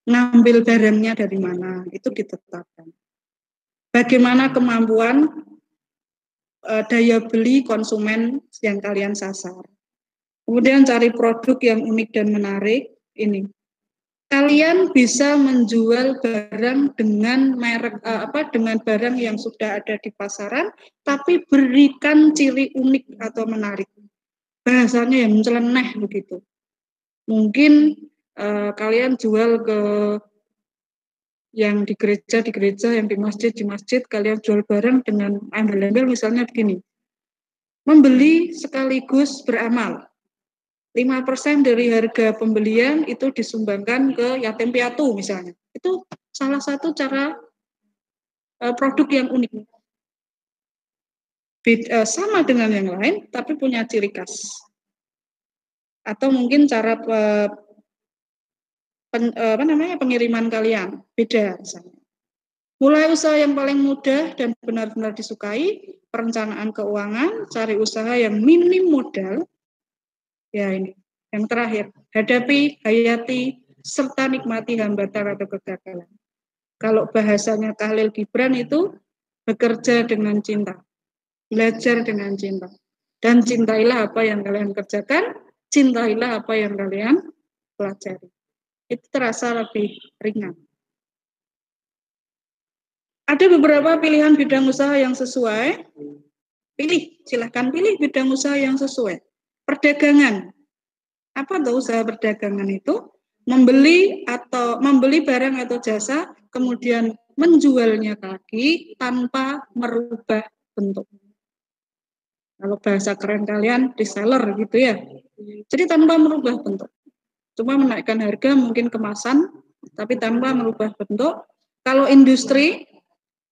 Ngambil barangnya dari mana, itu ditetapkan. Bagaimana kemampuan daya beli konsumen yang kalian sasar. Kemudian cari produk yang unik dan menarik. Ini, kalian bisa menjual barang dengan merek dengan barang yang sudah ada di pasaran, tapi berikan ciri unik atau menarik. Bahasanya yang nyeleneh begitu. Mungkin kalian jual ke yang di gereja, yang di masjid, kalian jual barang dengan embel-embel misalnya begini. Membeli sekaligus beramal. 5% dari harga pembelian itu disumbangkan ke yatim piatu misalnya. Itu salah satu cara produk yang unik. Sama dengan yang lain, tapi punya ciri khas. Atau mungkin cara pengiriman kalian beda misalnya. Mulai usaha yang paling mudah dan benar-benar disukai, perencanaan keuangan, cari usaha yang minim modal. Ya ini, yang terakhir, hadapi, hayati, serta nikmati hambatan atau kegagalan. Kalau bahasanya Khalil Gibran itu bekerja dengan cinta, belajar dengan cinta, dan cintailah apa yang kalian kerjakan, cintailah apa yang kalian pelajari. Itu terasa lebih ringan. Ada beberapa pilihan bidang usaha yang sesuai. Silahkan pilih bidang usaha yang sesuai. Perdagangan. Apa tuh usaha perdagangan itu? Membeli barang atau jasa, kemudian menjualnya lagi tanpa merubah bentuk. Kalau bahasa keren kalian, reseller gitu ya. Jadi tanpa merubah bentuk. Cuma menaikkan harga, mungkin kemasan, tapi tanpa merubah bentuk. Kalau industri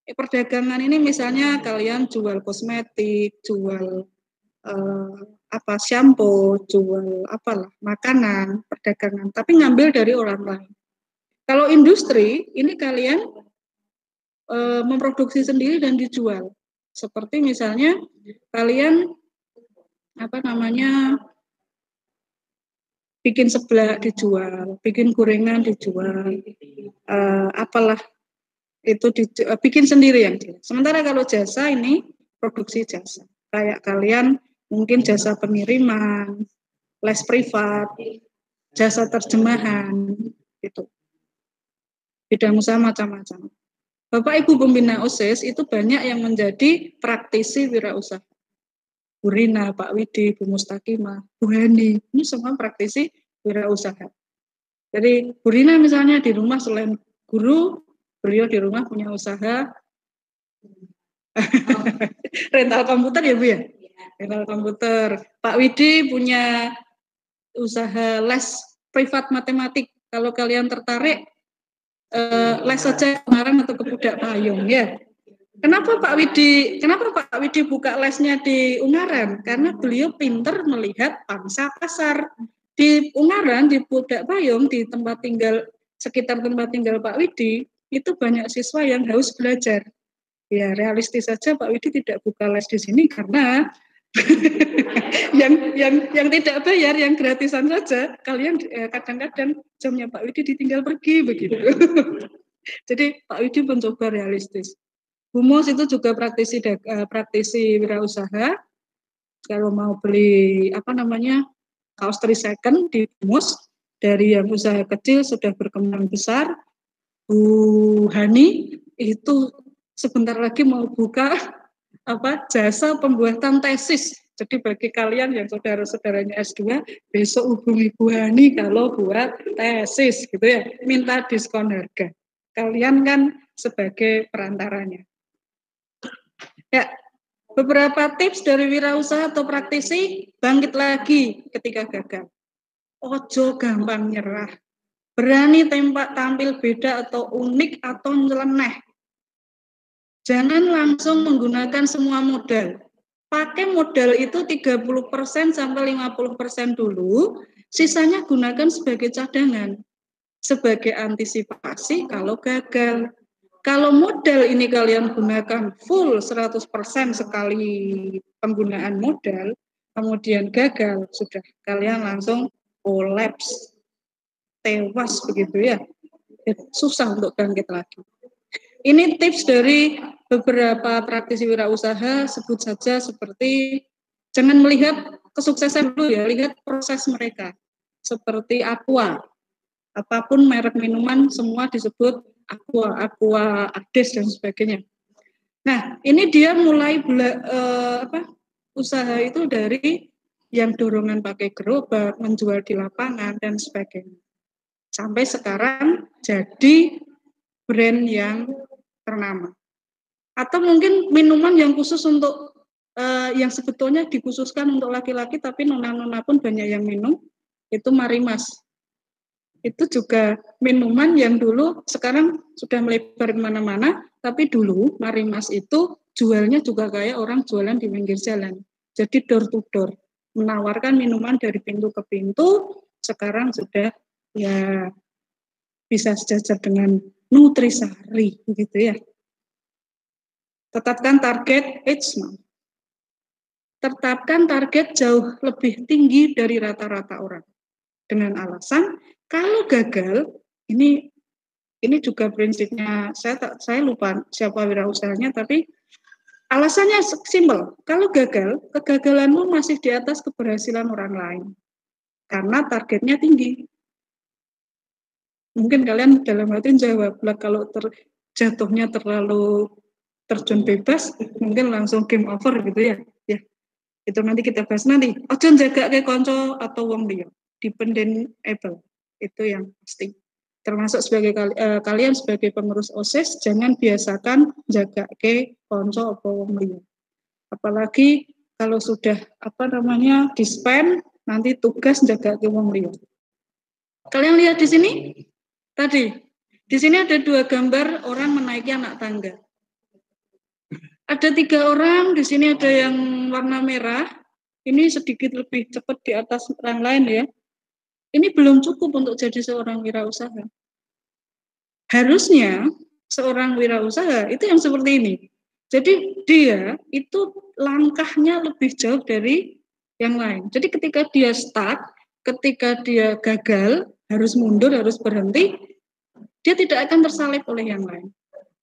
perdagangan ini misalnya kalian jual kosmetik, jual shampoo, jual makanan, perdagangan, tapi ngambil dari orang lain. Kalau industri ini kalian memproduksi sendiri dan dijual. Seperti misalnya kalian bikin seblak dijual, bikin gorengan dijual, bikin sendiri yang jelas. Sementara kalau jasa ini produksi jasa. Kayak kalian mungkin jasa pengiriman, les privat, jasa terjemahan, gitu. Bidang usaha macam-macam. Bapak Ibu pembina OSIS itu banyak yang menjadi praktisi wirausaha. Bu Rina, Pak Widi, Bu Mustakimah, Bu Hani, ini semua praktisi wirausaha. Jadi Bu Rina misalnya di rumah selain guru, beliau di rumah punya usaha rental komputer ya Bu ya? Rental komputer. Pak Widi punya usaha les privat matematik. Kalau kalian tertarik, les saja Ungaran atau ke Pudak Payung ya. Kenapa Pak Widi buka lesnya di Ungaran? Karena beliau pinter melihat pangsa pasar. Di Ungaran, di Pudak Payung, di sekitar tempat tinggal Pak Widi, itu banyak siswa yang haus belajar. Ya, realistis saja Pak Widi tidak buka les di sini karena yang tidak bayar, yang gratisan saja, kalian kadang-kadang jamnya Pak Widi ditinggal pergi begitu. Jadi Pak Widi mencoba realistis. Bu Mus itu juga praktisi wirausaha. Kalau mau beli kaos 3 second di Bu Mus, dari yang usaha kecil sudah berkembang besar. Bu Hani itu sebentar lagi mau buka jasa pembuatan tesis. Jadi bagi kalian yang saudara-saudaranya S2, besok hubungi Bu Hani kalau buat tesis gitu ya, minta diskon harga. Kalian kan sebagai perantaranya. Ya, beberapa tips dari wirausaha atau praktisi, bangkit lagi ketika gagal. Ojo gampang nyerah. Berani tampil beda atau unik atau nyeleneh. Jangan langsung menggunakan semua modal. pakai modal itu 30% sampai 50% dulu, sisanya gunakan sebagai cadangan, sebagai antisipasi kalau gagal. Kalau modal ini kalian gunakan full 100% sekali penggunaan modal, kemudian gagal, sudah kalian langsung kolaps, tewas begitu ya. Susah untuk bangkit lagi. Ini tips dari beberapa praktisi wirausaha, sebut saja seperti jangan melihat kesuksesan dulu ya, lihat proses mereka. Seperti Aqua, apapun merek minuman semua disebut Aqua, Ades dan sebagainya. Nah, ini dia mulai usaha itu dari yang dorongan pakai gerobak, menjual di lapangan dan sebagainya. Sampai sekarang jadi brand yang ternama. Atau mungkin minuman yang khusus untuk yang sebetulnya dikhususkan untuk laki-laki tapi nona-nona pun banyak yang minum, itu Marimas. Itu juga minuman yang dulu sekarang sudah melebar kemana-mana, tapi dulu Marimas itu jualnya juga kayak orang jualan di pinggir jalan. Jadi door to door, menawarkan minuman dari pintu ke pintu, sekarang sudah ya bisa sejajar dengan Nutrisari gitu ya. Tetapkan target each month. Tetapkan target jauh lebih tinggi dari rata-rata orang. Dengan alasan kalau gagal, ini juga prinsipnya saya lupa siapa wirausahanya, tapi alasannya simpel. Kalau gagal, kegagalanmu masih di atas keberhasilan orang lain. Karena targetnya tinggi. Mungkin kalian dalam hati jawab, kalau jatuhnya terlalu terjun bebas, mungkin langsung game over gitu ya. Ya, itu nanti kita bahas nanti. Ojo jaga ke konco atau wong liya, dependable. Itu yang pasti. Termasuk sebagai kalian sebagai pengurus OSIS, jangan biasakan jaga ke konco atau wong liya. Apalagi kalau sudah di-spend, nanti tugas jaga ke wong liya. Kalian lihat di sini? Tadi, di sini ada 2 gambar orang menaiki anak tangga. Ada 3 orang, di sini ada yang warna merah. Ini sedikit lebih cepat di atas orang lain ya. Ini belum cukup untuk jadi seorang wirausaha. Harusnya seorang wirausaha itu yang seperti ini. Jadi dia itu langkahnya lebih jauh dari yang lain. Jadi ketika dia start, ketika dia gagal, harus mundur, harus berhenti, dia tidak akan tersalip oleh yang lain.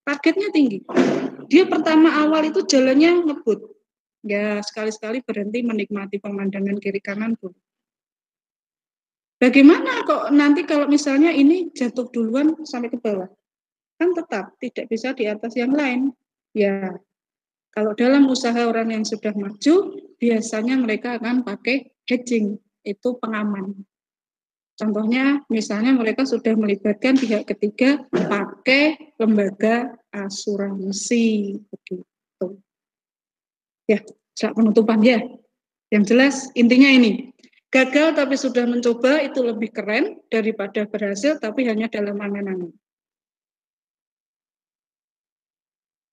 Targetnya tinggi. Dia pertama awal itu jalannya ngebut. Ya, sekali-sekali berhenti menikmati pemandangan kiri kanan pun. Bagaimana kok nanti kalau misalnya ini jatuh duluan sampai ke bawah? Kan tetap tidak bisa di atas yang lain. Ya, kalau dalam usaha orang yang sudah maju, biasanya mereka akan pakai hedging, itu pengaman. Contohnya, misalnya mereka sudah melibatkan pihak ketiga pakai lembaga asuransi, begitu. Ya, penutupan ya. Yang jelas intinya ini, gagal tapi sudah mencoba itu lebih keren daripada berhasil tapi hanya dalam angan-angan.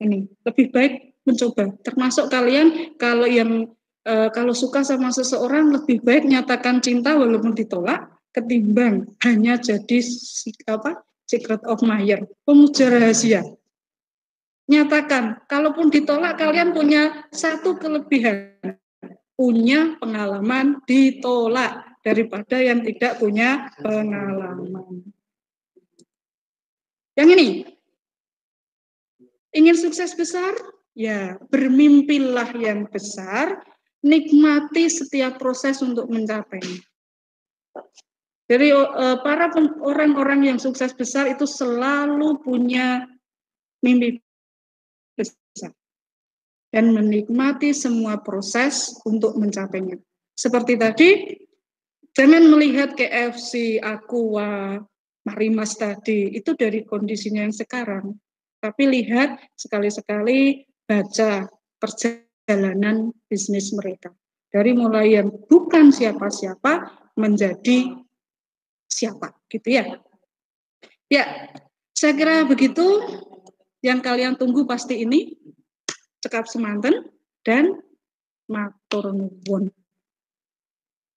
Ini lebih baik mencoba. Termasuk kalian kalau suka sama seseorang lebih baik nyatakan cinta walaupun ditolak ketimbang hanya jadi secret admirer, pemuja rahasia. Nyatakan, kalaupun ditolak kalian punya satu kelebihan, punya pengalaman ditolak daripada yang tidak punya pengalaman. Yang ini, ingin sukses besar? Ya, bermimpilah yang besar, nikmati setiap proses untuk mencapainya. Jadi para orang-orang yang sukses besar itu selalu punya mimpi besar dan menikmati semua proses untuk mencapainya. Seperti tadi, jangan melihat KFC, Aqua, Marimas tadi, itu dari kondisinya yang sekarang. Tapi lihat sekali-sekali baca perjalanan bisnis mereka. Dari mulai yang bukan siapa-siapa menjadi siapa, gitu ya. Ya, saya kira begitu. Yang kalian tunggu pasti ini, cekap semanten, dan Matur nuwun.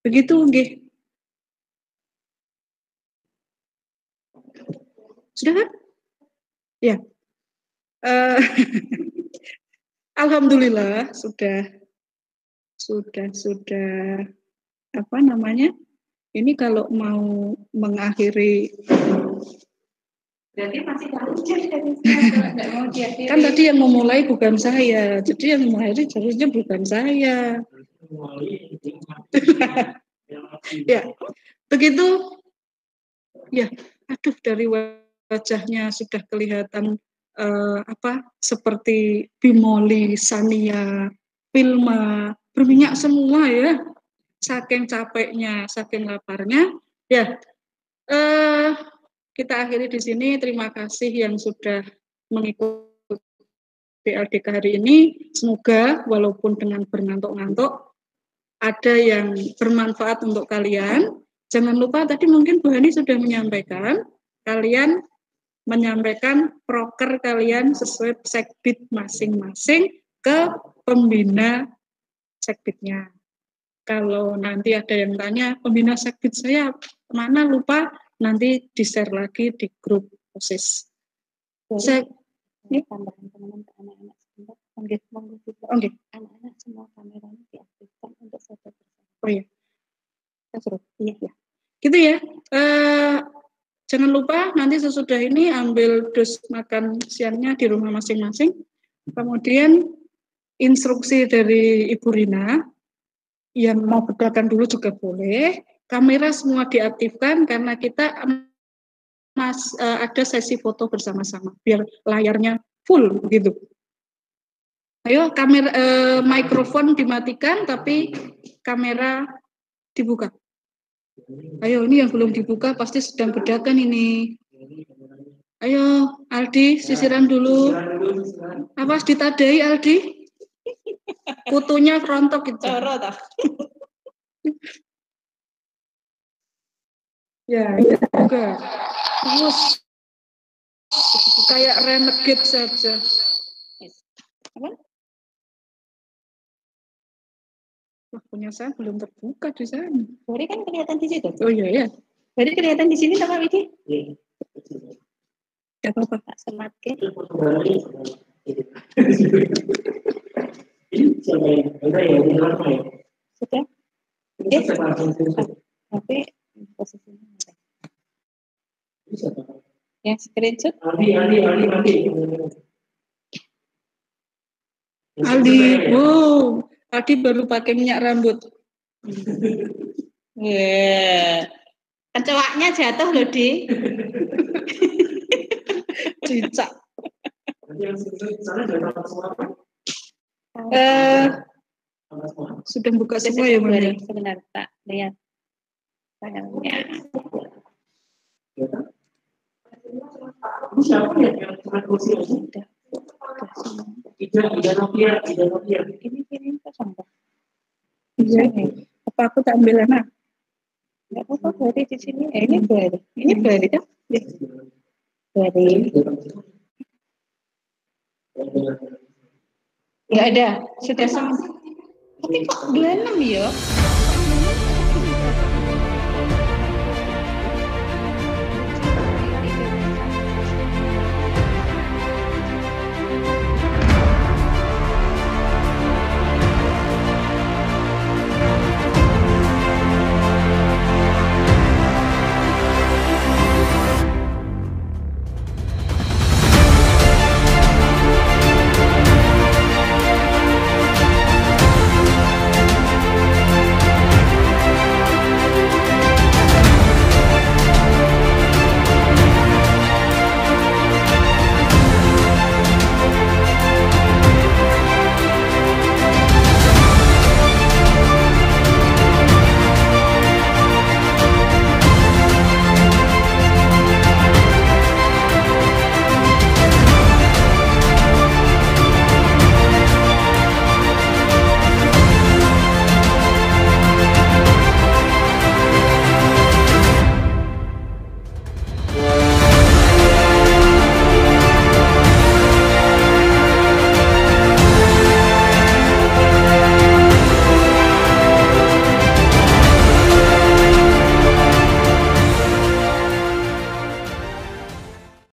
Begitu nggih. Sudah kan? Ya. Alhamdulillah sudah apa namanya? Ini kalau mau mengakhiri Berarti masih harus jadi nggak mau diakhiri. kan tadi yang memulai bukan saya, jadi yang mengakhiri harusnya bukan saya. Ya, begitu. Ya, aduh dari wajahnya sudah kelihatan seperti Bimoli, Sania, Vilma, berminyak semua ya. Saking capeknya, saking laparnya. Ya, kita akhiri di sini. Terima kasih yang sudah mengikuti LDK hari ini. Semoga walaupun dengan berngantuk-ngantuk, ada yang bermanfaat untuk kalian. Jangan lupa tadi mungkin Bu Hani sudah menyampaikan, kalian menyampaikan proker kalian sesuai sekbid masing-masing ke pembina sekbidnya. Kalau nanti ada yang tanya, pembina sekbid saya mana lupa, nanti di-share lagi di grup OSIS. Ini tambahan teman-teman anak-anak sebentar. Oke. Anak-anak semua kameranya diaktifkan untuk foto bersama. Oh iya. Terus, iya. Gitu ya. Jangan lupa nanti sesudah ini ambil dus makan siangnya di rumah masing-masing. Kemudian instruksi dari Ibu Rina, yang mau bedakan dulu juga boleh. Kamera semua diaktifkan karena kita ada sesi foto bersama-sama biar layarnya full gitu. Ayo kamera mikrofon dimatikan tapi kamera dibuka. Ayo ini yang belum dibuka pasti sedang bedakan ini. Ayo Aldi sisiran dulu. Awas ditadai Aldi. Kutunya rontok gitu. Ya, juga. Terus kayak renegade saja. Apa? Wah, punya saya belum terbuka di sana. Berarti kan kelihatan di situ. Oh iya ya. Berarti kelihatan di sini sama Widi? Gak apa-apa. Pak Semat ke. Sudah? Tapi posisinya ada. Yang screenshot? Aldi, wow, Aldi baru pakai minyak rambut. Kecoaknya jatuh loh, Di. Cicak. Sudah buka semua ya, Bang? Sebentar, Pak. Lihat. Filenya. Ini kosong, Pak. Iya. Apa aku tak ambil anak? Enggak apa-apa, berarti di sini. Ini berarti. Ini berarti kan? Berarti. Enggak ada. Sudah sama. Tapi kok 26 ya?